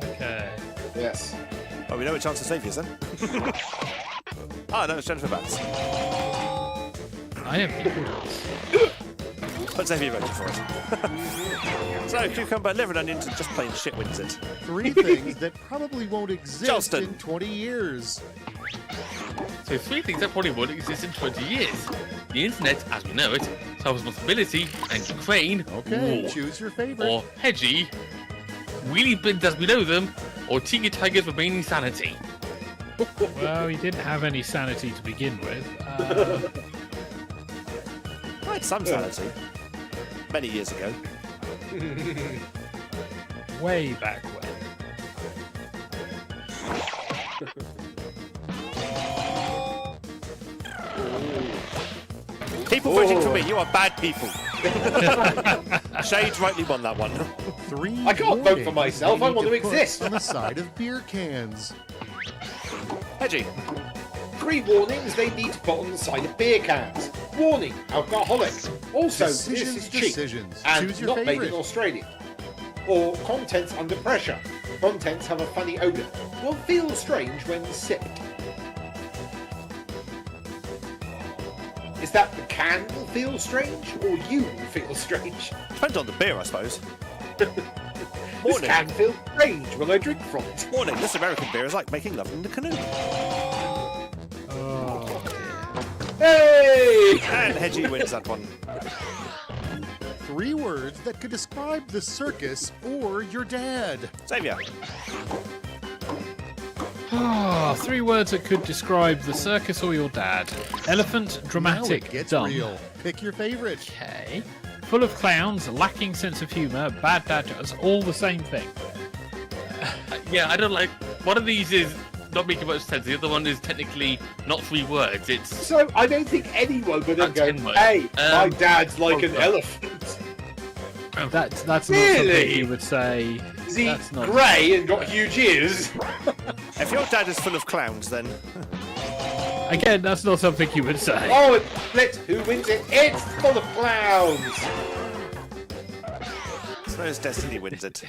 Okay. Yes. Oh, we know which answer Saviour's then. Ah, no, it's Jennifer Batts. I am. But Xavier voted for it. So, cucumber, liver and onions, and just plain shit wins it. 3 things that probably won't exist Johnston. in 20 years. So 3 things that probably won't exist in 20 years. The internet, as we know it, self-responsibility, and Ukraine, Okay, war. choose your favorite. Or Hedgie, wheelie bins as we know them, or Tiger's remaining sanity. Well, he didn't have any sanity to begin with. I had some sanity. Many years ago. Way back when. People voting for me, you are bad people. Shades rightly won that one. 3 I can't vote for warnings myself, you I need want to put exist. on the side of beer cans. Hedgie. 3 warnings they need to put on the side of beer cans. Warning, alcoholic. Also, this is cheap Decisions. and Choose your not made favorite. in Australia. Or contents under pressure. Contents have a funny odour. Will feel strange when sipped. Is that the can will feel strange, or you will feel strange? Depends on the beer, I suppose. This Morning. can feel strange when I drink from it. Morning, this American beer is like making love in the canoe. Oh, Hey! And Hedgie wins that one. 3 words that could describe the circus or your dad. Xavier. Ah, 3 words that could describe the circus or your dad. Elephant, Now dramatic, it gets dumb. real. Pick your favorite. Okay. Full of clowns, lacking sense of humour, bad dad jokes, all the same thing. Yeah, I don't like... One of these is not making much sense. The other one is technically not 3 words. It's... So I don't think anyone would then go, That's inward. hey, my dad's like oh, an God. elephant. That's not Really? something you would say. Is he That's not. grey and got huge ears? If your dad is full of clowns, then Again, that's not something you would say. Oh, it's split. Who wins it? It's full of clowns. Snow's Destiny wins it.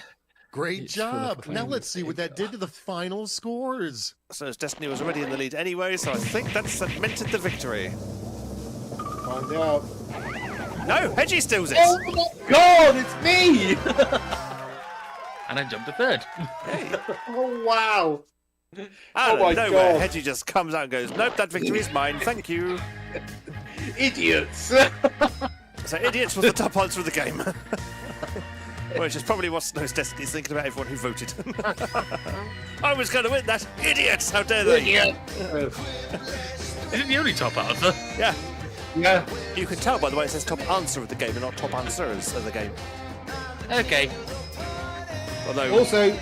Great It's full of job. Now clowns. let's see what that did to the final scores. Snow's Destiny was already in the lead anyway, so I think that cemented the victory. Find out. No, Hedgie steals it. Oh my god, it's me! And I jumped to third. Oh wow. Out Oh my of nowhere, God. Hedgie just comes out and goes, nope, that victory is mine, thank you. Idiots! So idiots was the top answer of the game. Which is probably what Snow's Destiny's thinking about everyone who voted. I was going to win that. Idiots, how dare they? Idiot! Is it the only top answer? Yeah. Yeah. You can tell by the way it says top answer of the game and not top answers of the game. Okay. Although, Also,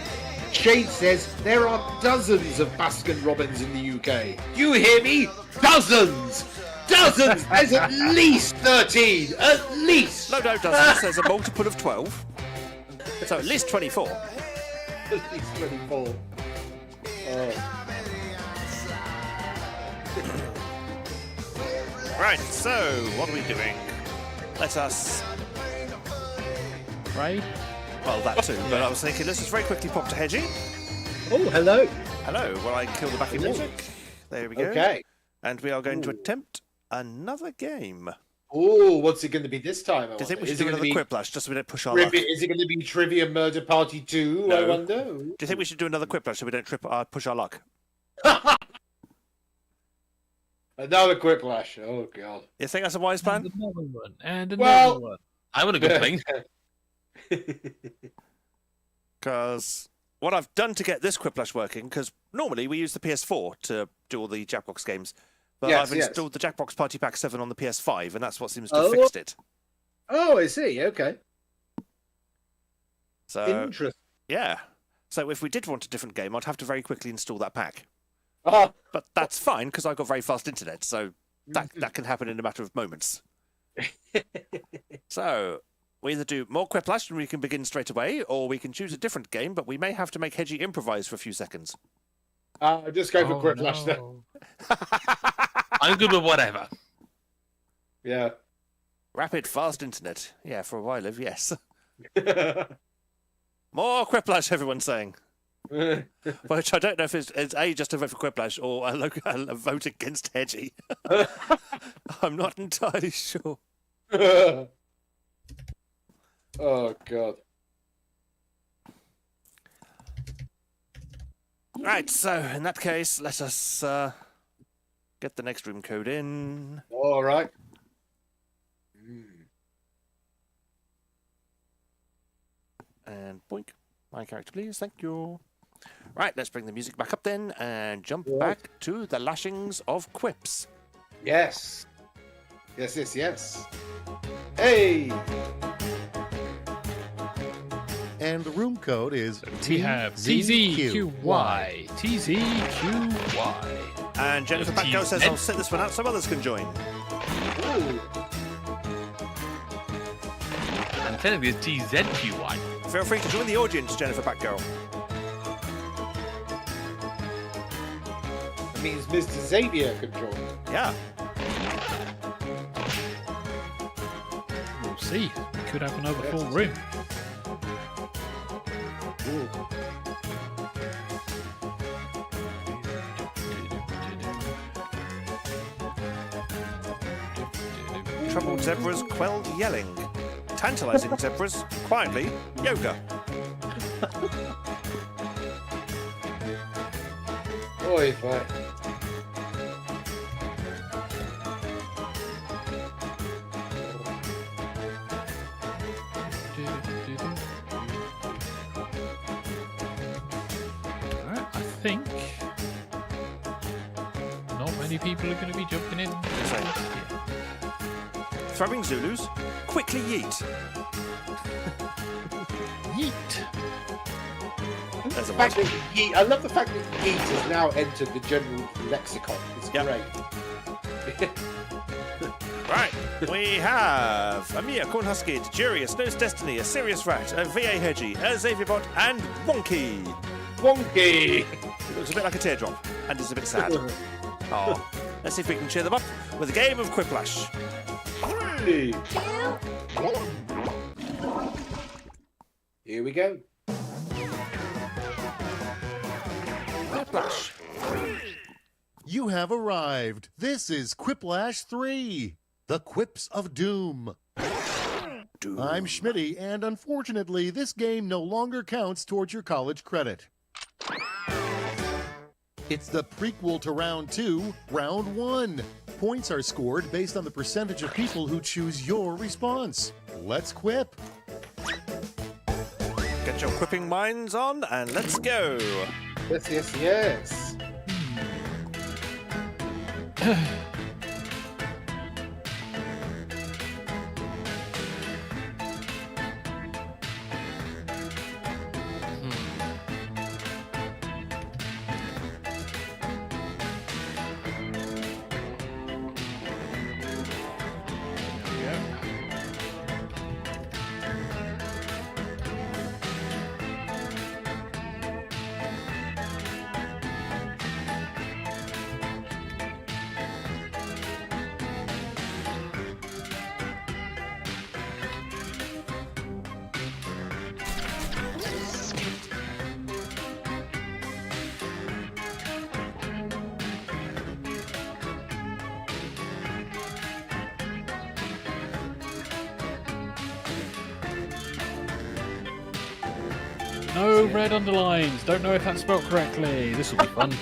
Shade says there are dozens of Baskin-Robbins in the UK. You hear me? Dozens! Dozens! There's at least 13! At least! no, doesn't. There's a multiple of 12. So at least 24. At least 24. Oh. Right, so what are we doing? Let us... Right? Well, that too, but I was thinking, let's just very quickly pop to Hedgie. Oh, hello. Hello, well, I kill the backing music. There we go. Okay. And we are going to attempt another game. Oh, what's it going to be this time? Do you think we should do another Quiplash just so we don't push our luck? Is it going to be Trivia Murder Party 2? No. I wonder. Do you think we should do another Quiplash so we don't push our luck? Another Quiplash. Oh, God. You think that's a wise plan? And another one. And another Well- one. I want a good thing. Because what I've done to get this Quiplash working, because normally we use the PS4 to do all the Jackbox games, but Yes, I've yes. installed the Jackbox Party Pack 7 on the PS5, and that's what seems to have fixed it. Oh, I see. Okay. So, Interesting. yeah. So if we did want a different game, I'd have to very quickly install that pack. Ah, But that's fine, because I've got very fast internet, so that can happen in a matter of moments. So, we either do more Quiplash and we can begin straight away, or we can choose a different game, but we may have to make Hedgie improvise for a few seconds. just go for Oh, Quiplash then. no. I'm good with whatever. Yeah. Rapid, fast internet. Yeah, for a while, live, yes. More Quiplash, everyone's saying. Which I don't know if it's A, just a vote for Quiplash, or a vote against Hedgie. I'm not entirely sure. Oh, God. Right, so in that case, let us get the next room code in. All right. And boink. My character, please. Thank you. Right, let's bring the music back up then and jump Right. back to the lashings of quips. Yes. Yes, yes, yes. Hey! And the room code is We have ZZQY. TZQY. And Jennifer Batgirl says, I'll sit this one out so others can join. Ooh. I'm telling you, it's TZQY. Feel free to join the audience, Jennifer Batgirl. That means Mr. Xavier can join. Yeah. We'll see. We could have another full room. Troubled zebras quelled yelling. Tantalizing zebras quietly yoga. Oi, boy. Alright, I think not many people are going to be jumping in. Throwing Zulus quickly yeet. Yeet. There's a The fact one. that yeet, I love the fact that yeet has now entered the general lexicon. It's Yep. great. Right, we have a Mia Cornhuskid, Jury, a Snow's Destiny, a Serious Rat, a VA Hedgie, a Xavierbot, and Wonky. Wonky! It looks a bit like a teardrop, and is a bit sad. Oh, let's see if we can cheer them up with a game of Quiplash. Hey. Here we go. Quiplash. You have arrived. This is Quiplash 3. The Quips of Doom. I'm Schmitty, and unfortunately, this game no longer counts towards your college credit. It's the prequel to Round 2, Round 1. Points are scored based on the percentage of people who choose your response. Let's quip. Get your quipping minds on and let's go. Yes. No red underlines. Don't know if that's spelled correctly. This will be fun.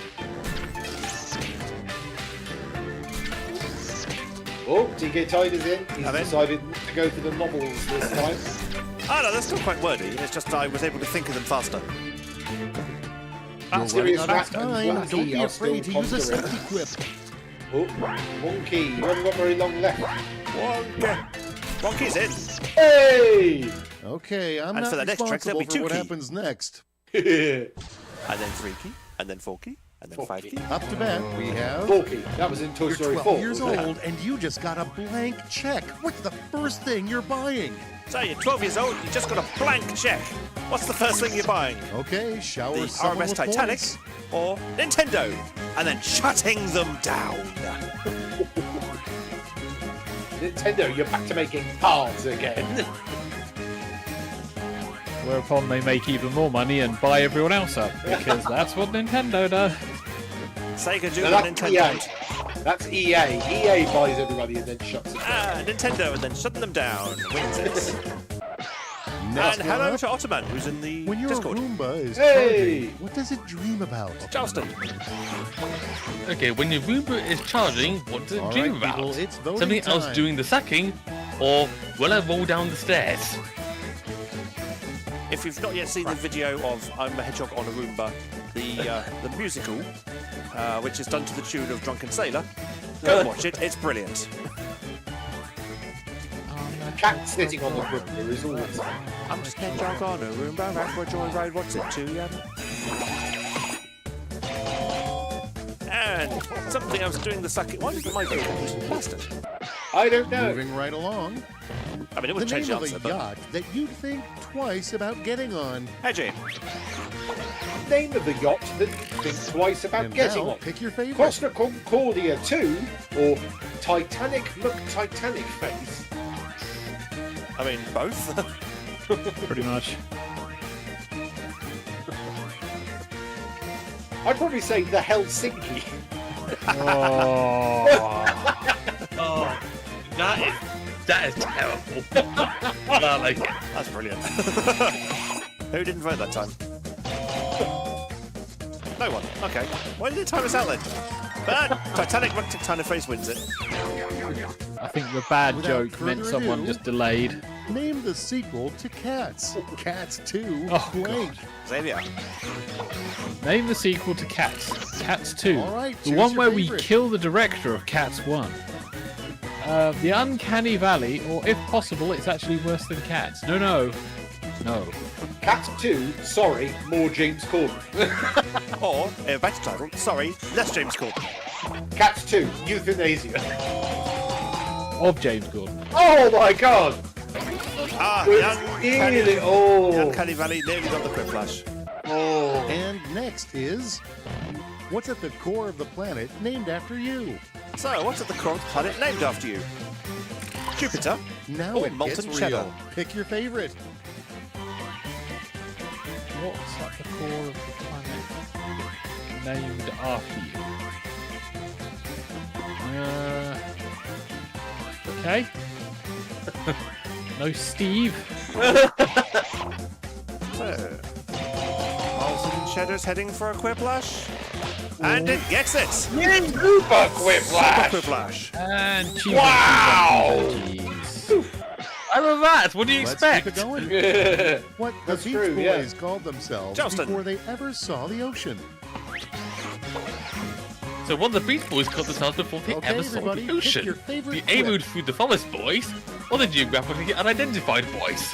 Oh, TK Tiger's in. He's I'm in. decided to go for the novels this time. Oh no, they're still quite wordy. It's just I was able to think of them faster. You're Serious running out of Rat and time. Don't Wacky be are afraid to still use a pondering. safety quip. Oh, one key. You haven't got very long left. Wonky's in. Hey! Okay, I'm And not for the next trick, there'll responsible be for what 2 key. happens next. And then 3 key, and then 4 key, and then 5 key. Up to bat, we have... Forky. That was in Toy You're Story 12 4. years wasn't it? old, and you just got a blank check. What's the first thing you're buying? So you're 12 years old, you just got a blank check. What's the first thing you're buying? Okay, shower The someone RMS with Titanic points. or Nintendo? And then shutting them down. Nintendo, you're back to making cards again. Whereupon they make even more money and buy everyone else up, because that's what Nintendo does. Sega do No, the that's Nintendo. EA. That's EA. EA buys everybody and then shuts it down. Nintendo, and then shutting them down. Wins it. Next And hello one to up. Ottoman, who's in the When your Discord. Roomba is Hey! charging, what does it dream about? Charleston. Okay, when your Roomba is charging, what does it All dream right, about? people, it's voting Something else time. doing the sucking, or will I roll down the stairs? If you've not yet seen the video of I'm a Hedgehog on a Roomba, the musical, which is done to the tune of Drunken Sailor, go and watch it. It's brilliant. Cat sitting on the Roomba is always... I'm just a Hedgehog on a Roomba, right for a joyride, what's it to you? And something I was doing the sucking. Why did my vote bastard? I don't know. Moving right along. I mean, it The wouldn't change name the of answer, a but. yacht that you'd think twice about getting on. Hedgie. Name of the yacht that you think twice about And getting now, on. pick your favorite. Costa Concordia 2 or Titanic McTitanic Face? I mean, both. Pretty much. I'd probably say the Helsinki. Oh. Oh, that is terrible. Well, like, That's brilliant. Who didn't vote that time? No one. Okay. Why did it time us out then? But Titanic McTitanic Face wins it. I think the bad Without joke meant further someone ado- just delayed. Name the sequel to Cats. Cats 2. Oh, blank. Xavier. Name the sequel to Cats. Cats 2. All right, The choose one your where we favorite. kill the director of Cats 1. The Uncanny Valley, or if possible, it's actually worse than Cats. No. Cat 2, sorry, more James Corden. Or, a better title, sorry, less James Corden. Cats 2, euthanasia. Of James Gordon. Oh my god! Ah, Really? Oh. the Uncanny Valley nearly got the Quiplash. Oh. And next is... What's at the core of the planet named after you? So, what's at the core of the planet named after you? Jupiter. Now Oh, it molten gets cheddar. real. Pick your favorite. What's at the core of the planet named after you? Okay. No Steve. So, Molson Cheddar's heading for a Quiplash. And it gets it! Super Quiplash! Super Quiplash. And cheese. Wow! I love that. What do you Let's expect? keep it going. What the That's Beach true, Boys yeah. called themselves Justin. before they ever saw the ocean. So what the Beach Boys called themselves before they Okay, ever saw everybody, the pick ocean? your favorite The quip. Arid Food the Forest Boys, or the Geographically Unidentified Boys?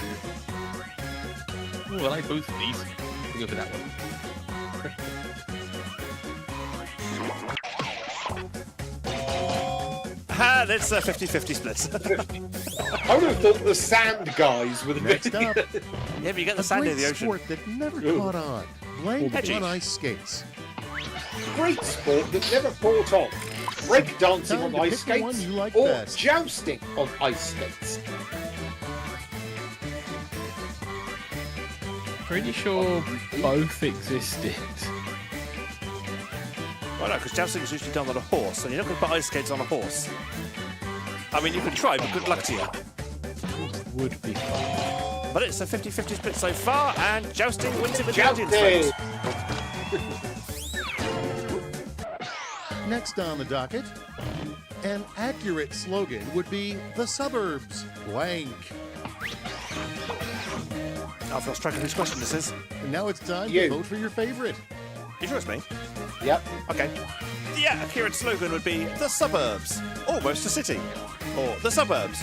Ooh, I like both of these. We'll go for that one. And it's a 50-50 split. I would have thought the sand guys would have Next been. up, Yeah, but you get the a sand great in the ocean. sport that never Ooh. caught on. Blank Edgy. on ice skates. Great sport that never caught on. Breakdancing Time on to ice pick the one skates you like or best. jousting on ice skates. Pretty sure both existed. Well, no, because jousting is usually done on a horse, and you're not going to put ice skates on a horse. I mean, you can try, but good luck to you. Would be fun. But it's a 50-50 split so far, and jousting wins it with the Jousting! audience vote. Next on the docket, an accurate slogan would be the suburbs blank. I've lost track of whose question this is. And now it's time You. to vote for your favorite. You sure it's me? Yep. Okay. The accurate slogan would be the suburbs, almost a city. Or the suburbs,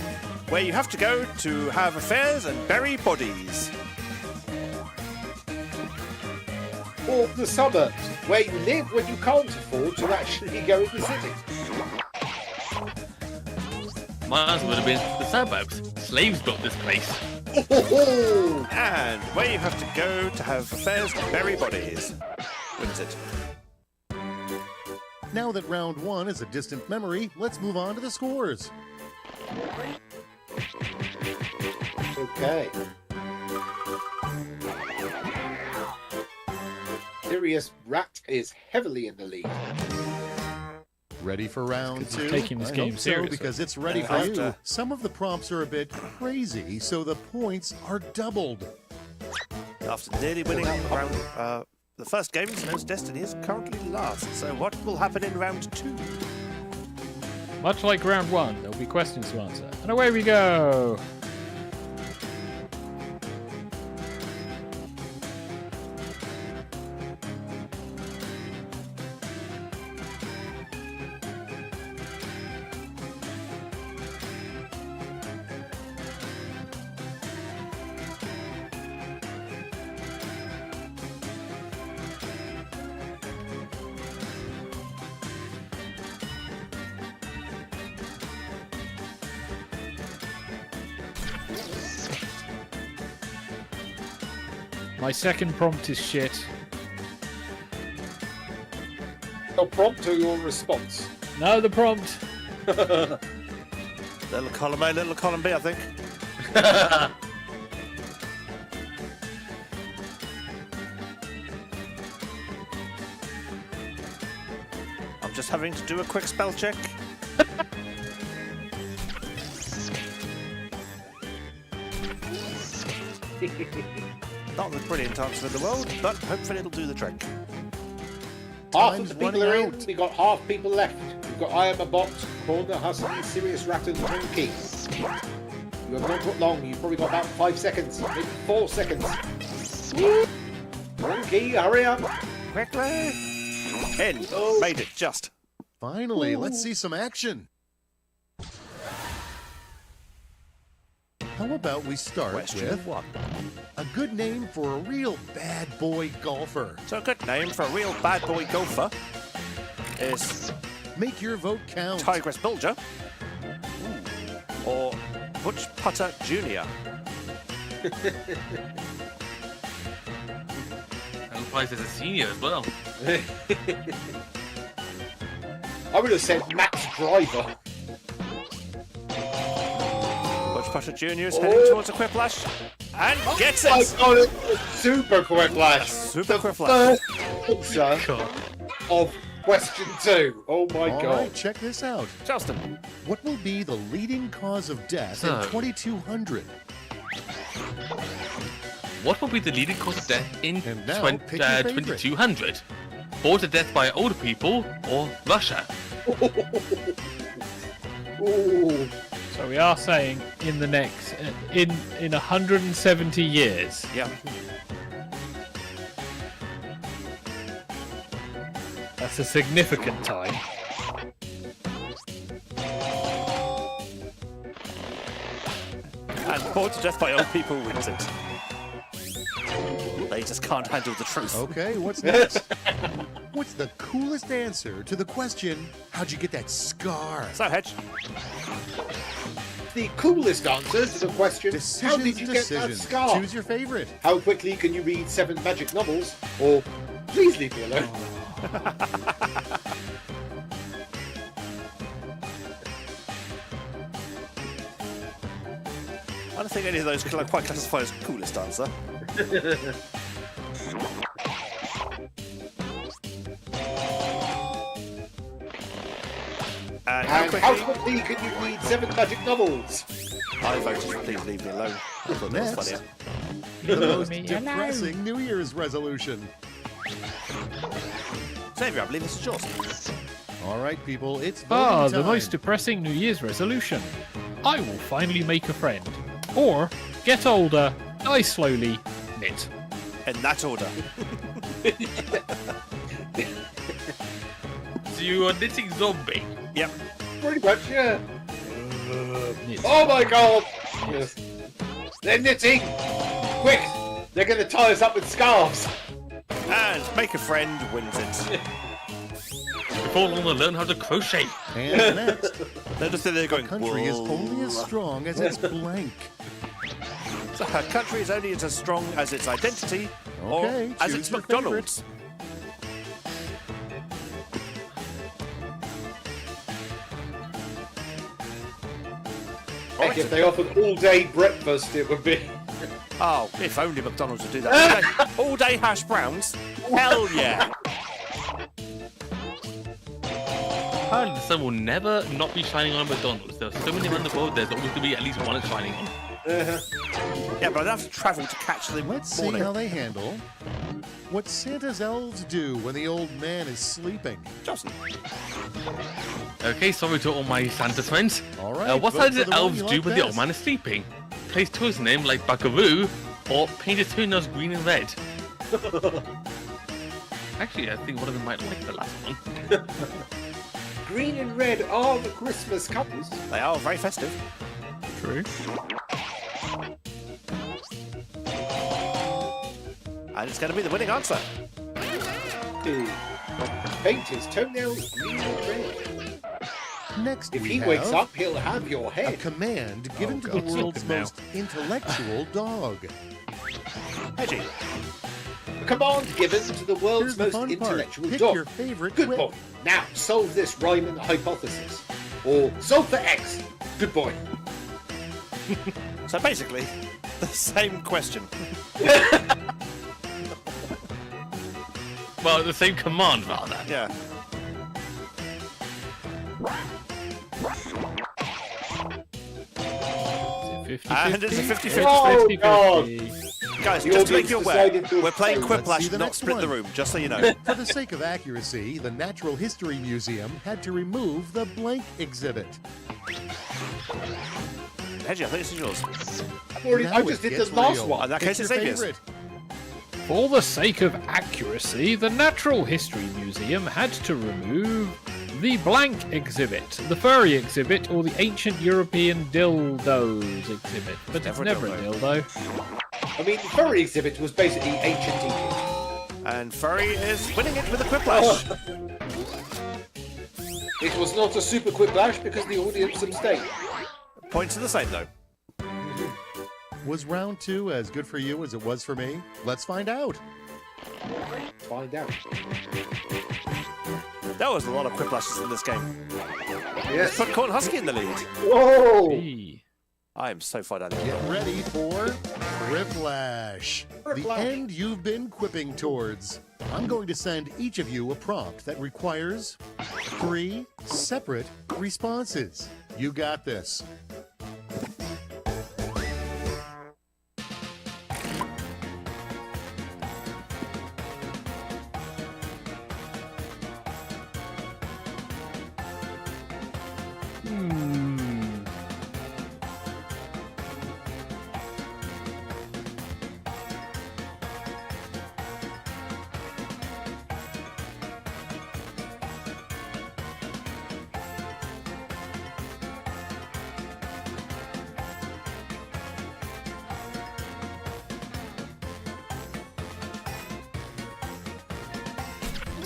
where you have to go to have affairs and bury bodies. Or the suburbs, where you live when you can't afford to actually go in the city. Mine would have been the suburbs. Slaves built this place. Oh, And where you have to go to have affairs and bury bodies. Wins it. Now that round one is a distant memory, let's move on to the scores. okay. Sirius Rat is heavily in the lead. Ready for round It's two? taking this I game hope so, seriously. because it's ready for After. you. Some of the prompts are a bit crazy, so the points are doubled. After nearly winning round, the first game, Snow's Destiny is currently last. So what will happen in round two? Much like round one, there'll be questions to answer. And away we go! My second prompt is shit. Your prompt or your response? No, the prompt. Little column A, little column B, I think. I'm just having to do a quick spell check. Not the brilliant answer in the world, but hopefully it'll do the trick. Half Time's of the people running are in, out. we got half people left. We've got I Am a Bot, Corner Hustle, Sirius Rat and Monkey. You have not got long, you've probably got about 5 seconds, maybe 4 seconds. Monkey, hurry up! Quickly! In. Oh. Made it, just. Finally, let's see some action. How about we start Question with one. a good name for a real bad boy golfer? So a good name for a real bad boy golfer is Make your vote count. Tigress Bulger or Butch Putter Jr. And applies as a senior as well. I would have said Max Driver. Butch Putter Jr. is heading towards a quiplash and gets I it! got it! Super Quiplash! Super The Quiplash. first picture of Question 2. Oh my All god. right, check this out. Charleston. What will be the leading cause of death So- in 2200? What will be the leading cause of death in And now, pick your favorite. 2200? Bored to death by older people or Russia? Ooh. So we are saying in the next in 170 years. Yeah. That's a significant time. And bored to death by old people wins it. They just can't handle the truth. Okay, what's next? What's the coolest answer to the question, how'd you get that scar? So, Hedge, The coolest answer to the question, how did you get that scar? Choose your favorite. How quickly can you read 7 magic novels? Or, please leave me alone. I don't think any of those can quite classify as coolest answer. And And how quickly can you read 7 magic novels? I voted for please leave me alone. I thought that was Next. funnier. The most Me depressing New Year's resolution. Xavier, I believe this is yours. All right, people, it's voting Ah, time. the most depressing New Year's resolution. I will finally make a friend. Or get older, die slowly, knit. In that order. So you are knitting zombie. Yep. Pretty much, yeah. knit. Oh my god! Yes. They're knitting! Quick! They're going to tie us up with scarves! And make a friend wins it. Before long, they'll learn how to crochet. And next, They're just there going, country is "Whoa." only as strong as its blank. So a country is only as strong as its identity or Okay, as choose its your McDonald's. Heck, if they offered all-day breakfast, it would be... Oh, if only McDonald's would do that. All day hash browns? Hell yeah. Apparently, the sun will never not be shining on McDonald's. There are so many around the world, there's always going to be at least one shining on. Yeah, but I'd have to travel to catch the Let's see morning. how they handle what Santa's elves do when the old man is sleeping. Johnson. Okay, sorry to all my Santa friends. All right, What vote side for do the one elves you do like when the old best. man is sleeping? Place toys in him like Buckaroo, or paint his toenails green and red? Actually, I think one of them might like the last one. Green and red are the Christmas colours. They are very festive. True. And it's going to be the winning answer. Paint his toenails green and red. Next, If we he have wakes up, he'll have your a head. command given to God, the world's sleeping now. most intellectual dog. Hedgie. A command given to the world's Here's the most fun part. intellectual Pick dog. your favorite Good quip. boy. Now, solve this Riemann hypothesis. Or solve for X. Good boy. So basically, the same question. Well, the same command, rather. Yeah. And it's a 50-50. Oh, God. Guys, The just to make audience you aware, decided to we're playing explain. Let's see Quiplash, the not next Split the one. Room, just so you know. For the sake of accuracy, the Natural History Museum had to remove the blank exhibit. Hedgie, I think this is yours. Now I it just did gets the last real. one. In that Pick case, it's your Xavier's. favorite. For the sake of accuracy, the Natural History Museum had to remove the blank exhibit, the furry exhibit, or the ancient European dildos exhibit. But it's never a dildo. I mean, the furry exhibit was basically ancient Egypt. And Furry is winning it with a Quiplash. It was not a super quick lash because the audience abstained. Points are the same, though. Was round 2 as good for you as it was for me? Let's find out. Find out. There was a lot of Quiplashes in this game. Yes. Put Corn Husky in the lead. Whoa! Hey. I am so far down Get here. ready for Quiplash. The Quiplash. end you've been quipping towards. I'm going to send each of you a prompt that requires 3 separate responses. You got this.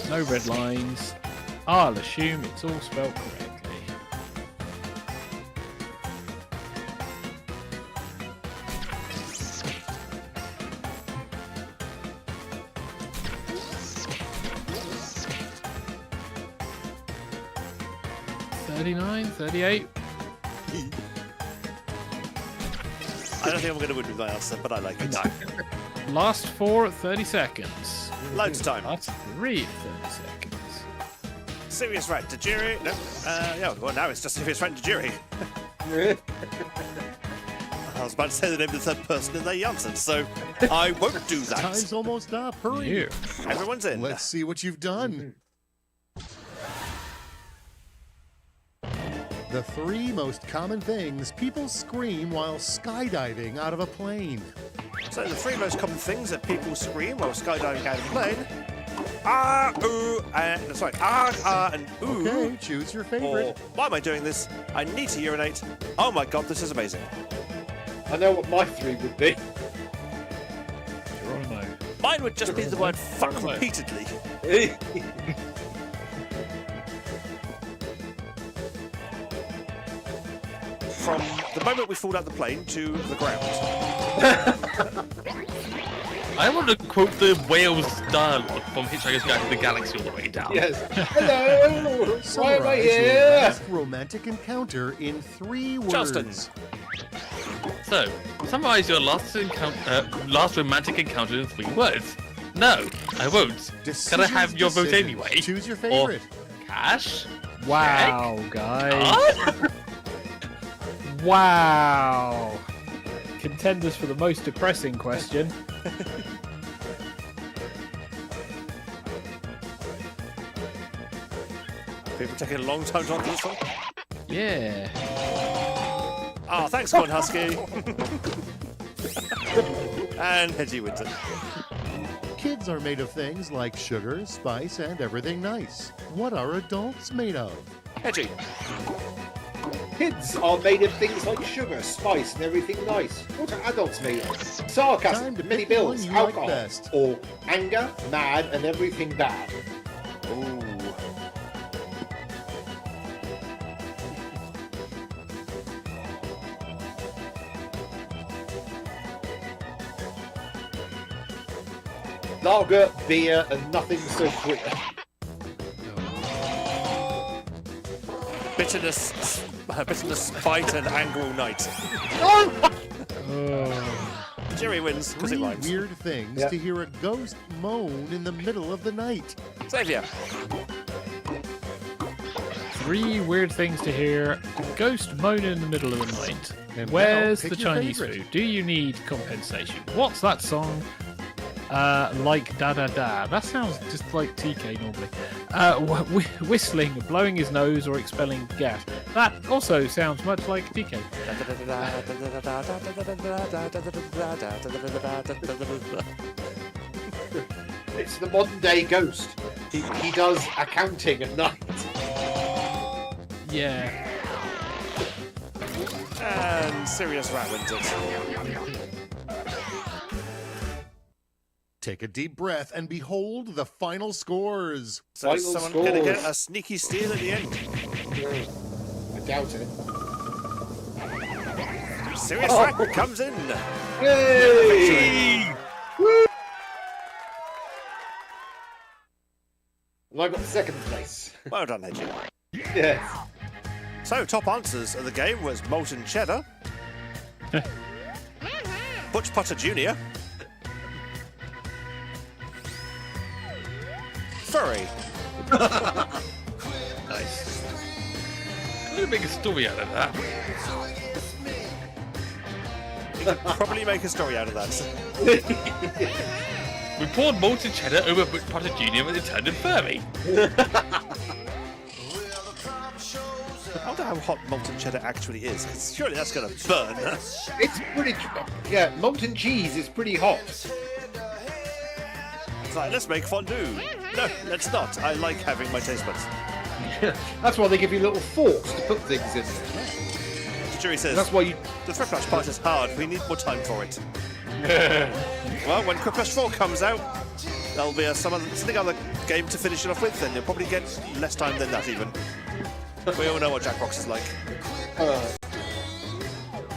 No red lines. I'll assume it's all spelled correctly. $39, $38. I don't think I'm going to win with my answer, but I like it. No. Last 4 at 30 seconds. Loads of time. Last 3 at 30 seconds. Serious Rat to jury. No. Yeah, well, now it's just Serious Rat to jury. I was about to say the name of the third person and they answered, so I won't do that. Time's almost up. Hurry. Yeah. Everyone's in. Let's see what you've done. The 3 most common things people scream while skydiving out of a plane. So the 3 most common things that people scream while skydiving out of a plane. Ah, ooh, and ooh. Okay, choose your favorite. Or, why am I doing this? I need to urinate. Oh my god, this is amazing. I know what my 3 would be. Geronimo. Mine would just be the word fuck Geronimo. repeatedly. From the moment we fall out the plane to the ground. I want to quote the Wales dialogue from Hitchhiker's Guide to the Galaxy all the way down. Yes. Hello. Why am I Summarize your here? last romantic encounter in 3 words. Charleston. So, summarize your last romantic encounter in 3 words. No, I won't. Can I have your vote Decisions. anyway? Choose your Or favorite. cash? Wow, guys. Huh? Wow. Contenders for the most depressing question. People taking a long time to answer this one. Yeah. Ah, thanks, Corn Husky. And Hedgie wins it. Kids are made of things like sugar, spice, and everything nice. What are adults made of? Hedgie. Kids are made of things like sugar, spice, and everything nice. What are adults made of? Time Sarcasm, to many pick the one bills, you like alcohol, best. or anger, mad, and everything bad. Ooh. Lager, beer, and nothing so queer. Bitterness, fight, and anger all night. Jerry wins because it 3 rhymes. weird things Yeah. to hear a ghost moan in the middle of the night. Xavier. 3 weird things to hear. A ghost moan in the middle of the night. And Where's now, the pick your Chinese favorite. food? Do you need compensation? What's that song? Like da da da. That sounds just like TK normally. Whistling, blowing his nose, or expelling gas. That also sounds much like TK. It's the modern day ghost. He does accounting at night. Yeah. And Serious Rat wins it. Take a deep breath and behold the final scores. So is Final someone going to get scores. a sneaky steal at the end? I doubt it. Serious Rat comes in. Yay! Well, I got second place. Well done, Hedgie. Yes. So, top answers of the game was Molten Cheddar, Butch Potter Jr., furry. Nice. I'm going to make a story out of that. You could probably make a story out of that. We poured molten cheddar over Brick Potter Jr. and it turned him furry. I wonder how hot molten cheddar actually is. 'Cause surely that's going to burn. It's pretty. Yeah, molten cheese is pretty hot. It's like, let's make fondue. No, let's not. I like having my taste buds. That's why they give you little forks to put things in there. The jury says, That's why you. the Quick Rush part is hard. We need more time for it. Well, when Quick Rush 4 comes out, there'll be something other game to finish it off with, and you'll probably get less time than that even. We all know what Jackbox is like.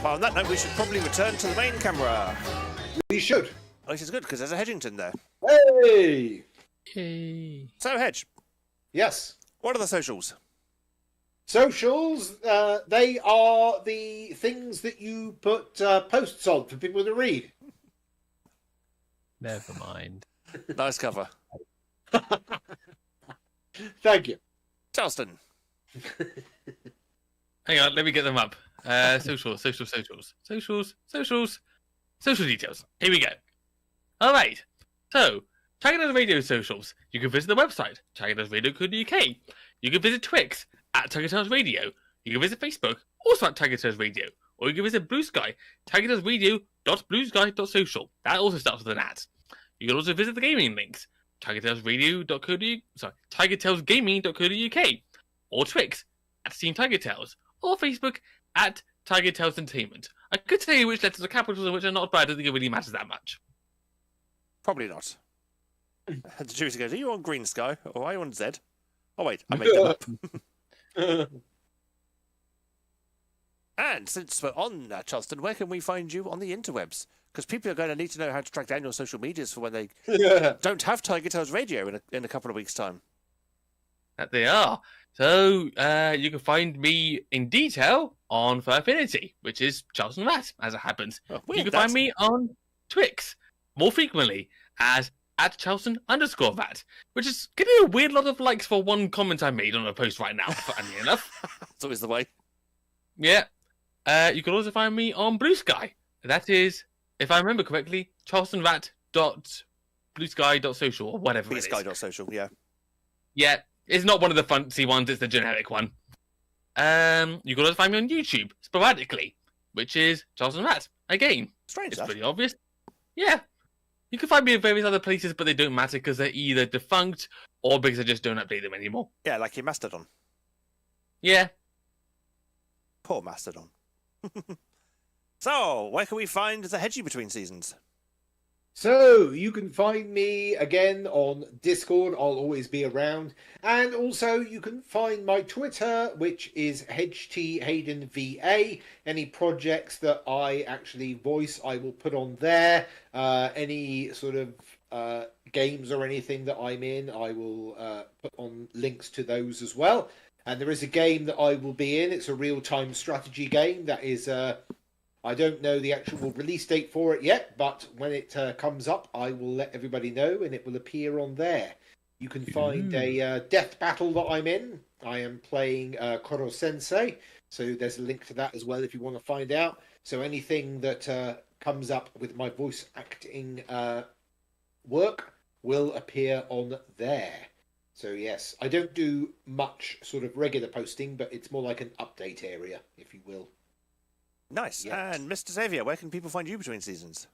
Well, on that note, we should probably return to the main camera. We should. Which is good, because there's a Hedgington there. Hey! Yay. So, Hedge, Yes. what are the socials? Socials, they are the things that you put posts on for people to read. Never mind. Nice cover. Thank you. Charleston. Hang on, let me get them up. Social details. Here we go. All right. So, TigerTails Radio socials. You can visit the website, TigerTails.co.uk. You can visit Twix at TigerTails Radio. You can visit Facebook, also at TigerTails Radio. Or you can visit Blue Sky, TigerTailsRadio.bluesky.social. That also starts with an at. You can also visit the gaming links, TigerTailsGaming.co.uk. Or Twix at Team TigerTails. Or Facebook at TigerTails Entertainment. I could tell you which letters are capitals and which are not, but I don't think it really matters that much. Probably not. The jury goes, are you on Green Sky or are you on Z? Oh, wait, I made them up. And since we're on Charleston, where can we find you on the interwebs? Because people are going to need to know how to track down your social medias for when they don't have TigerTails Radio in a couple of weeks' time. That they are. So, you can find me in detail on Furfinity, which is Charleston Rat, as it happens. Oh, You weird, can find me on Twix, more frequently, as at Charleston_Rat, which is getting a weird lot of likes for one comment I made on a post right now, funny enough. It's always the way. Yeah. You can also find me on Blue Sky. That is, if I remember correctly, charlestonrat.bluesky.social or whatever it is. Bluesky.social, yeah. Yeah, it's not one of the fancy ones, it's the generic one. You can also find me on YouTube, sporadically, which is Charleston Rat. Again, Strange, it's that. pretty obvious. Yeah. You can find me in various other places, but they don't matter because they're either defunct or because I just don't update them anymore. Yeah, like your Mastodon. Yeah. Poor Mastodon. So, where can we find the Hedgie between seasons? So, you can find me again on Discord. I'll always be around. And also, you can find my Twitter, which is HTHaydenVA. Any projects that I actually voice, I will put on there. Any sort of games or anything that I'm in, I will put on links to those as well. And there is a game that I will be in. It's a real-time strategy game that is... I don't know the actual release date for it yet, but when it comes up, I will let everybody know, and it will appear on there. You can find a death battle that I'm in. I am playing Koro Sensei, so there's a link to that as well if you want to find out. So anything that comes up with my voice acting work will appear on there. So yes, I don't do much sort of regular posting, but it's more like an update area, if you will. Nice. Yes. And Mr. Xavier, where can people find you between seasons?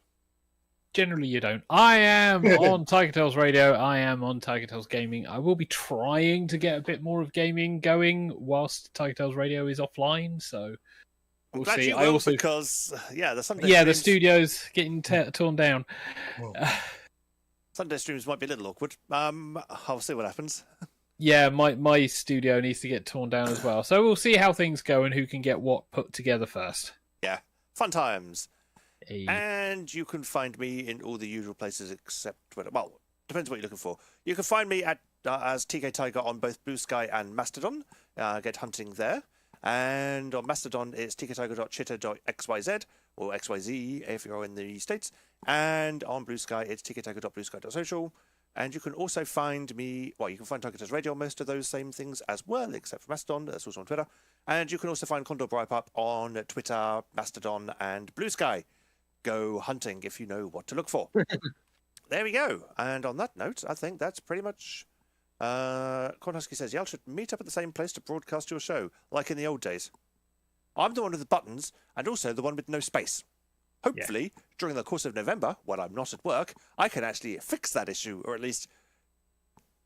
Generally, you don't. I am on TigerTails Radio. I am on TigerTails Gaming. I will be trying to get a bit more of gaming going whilst TigerTails Radio is offline. So I'm we'll glad see. you I will, also, because the Sunday the streams, studio's getting torn down. Sunday streams might be a little awkward. I'll see what happens. Yeah, my studio needs to get torn down as well. So we'll see how things go and who can get what put together first. Yeah, fun times. Hey. And you can find me in all the usual places except Twitter. Well, depends what you're looking for. You can find me at as TK Tiger on both Blue Sky and Mastodon. Get hunting there. And on Mastodon, it's tktiger.chitter.xyz or XYZ if you're in the States. And on Blue Sky, it's tktiger.bluesky.social. And you can also find me, well, you can find TigerTails Radio on most of those same things as well, except for Mastodon, that's also on Twitter. And you can also find Condor Brypup on Twitter, Mastodon, and Blue Sky. Go hunting if you know what to look for. There we go. And on that note, I think that's pretty much... Cornhusky says, y'all should meet up at the same place to broadcast your show, like in the old days. I'm the one with the buttons, and also the one with no space. Hopefully, during the course of November, when I'm not at work, I can actually fix that issue, or at least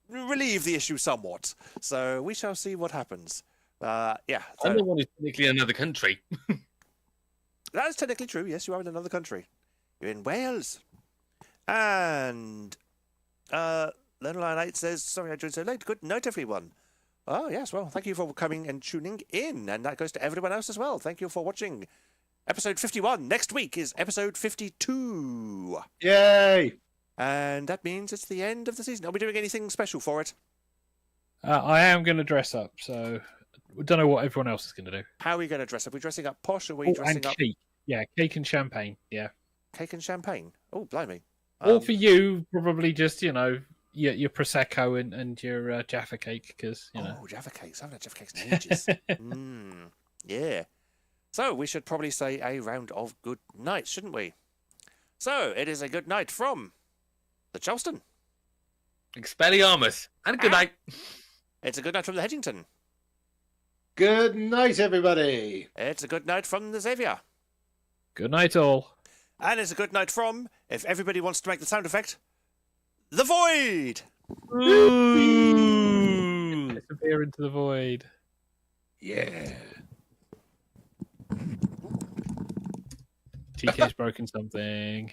relieve the issue somewhat. So we shall see what happens. Yeah. So, I'm the one who's technically in another country. that is technically true. Yes, you are in another country. You're in Wales. And Line 8 says, sorry I joined so late. Good night, everyone. Oh, yes, well, thank you for coming and tuning in. And that goes to everyone else as well. Thank you for watching. Episode 51. Next week is episode 52. Yay! And that means it's the end of the season. Are we doing anything special for it? I am going to dress up, so I don't know what everyone else is going to do. How are we going to dress up? Are we dressing up posh or are we dressing and up... cake. Yeah, cake and champagne, yeah. Cake and champagne? Oh, blimey. Or for you, probably just, your Prosecco and your Jaffa cake, because, Oh, Jaffa cakes. I haven't had Jaffa cakes in ages. Yeah. So we should probably say a round of good nights, shouldn't we? So it is a good night from the Charleston. Expelliarmus. And good night. It's a good night from the Hedgington. Good night, everybody. It's a good night from the Xavier. Good night, all. And it's a good night from, if everybody wants to make the sound effect, the Void. Disappear into the void. Yeah. TK's broken something.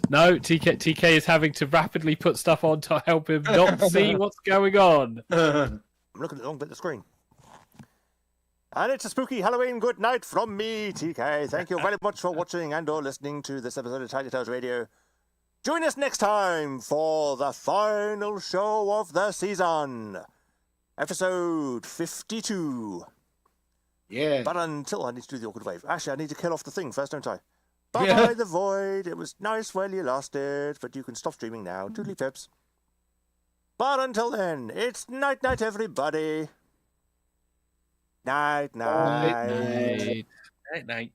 No, TK is having to rapidly put stuff on to help him not see what's going on. I'm looking at the wrong bit of the screen. And it's a spooky Halloween good night from me, TK. Thank you very much for watching and or listening to this episode of TigerTails Radio. Join us next time for the final show of the season. Episode 52. Yeah. But until I need to do the awkward wave. Actually, I need to kill off the thing first, don't I? Bye-bye, the Void. It was nice while you lasted, but you can stop streaming now. Toodly pips. But until then, it's night-night, everybody. Night-night. Night. Night, night.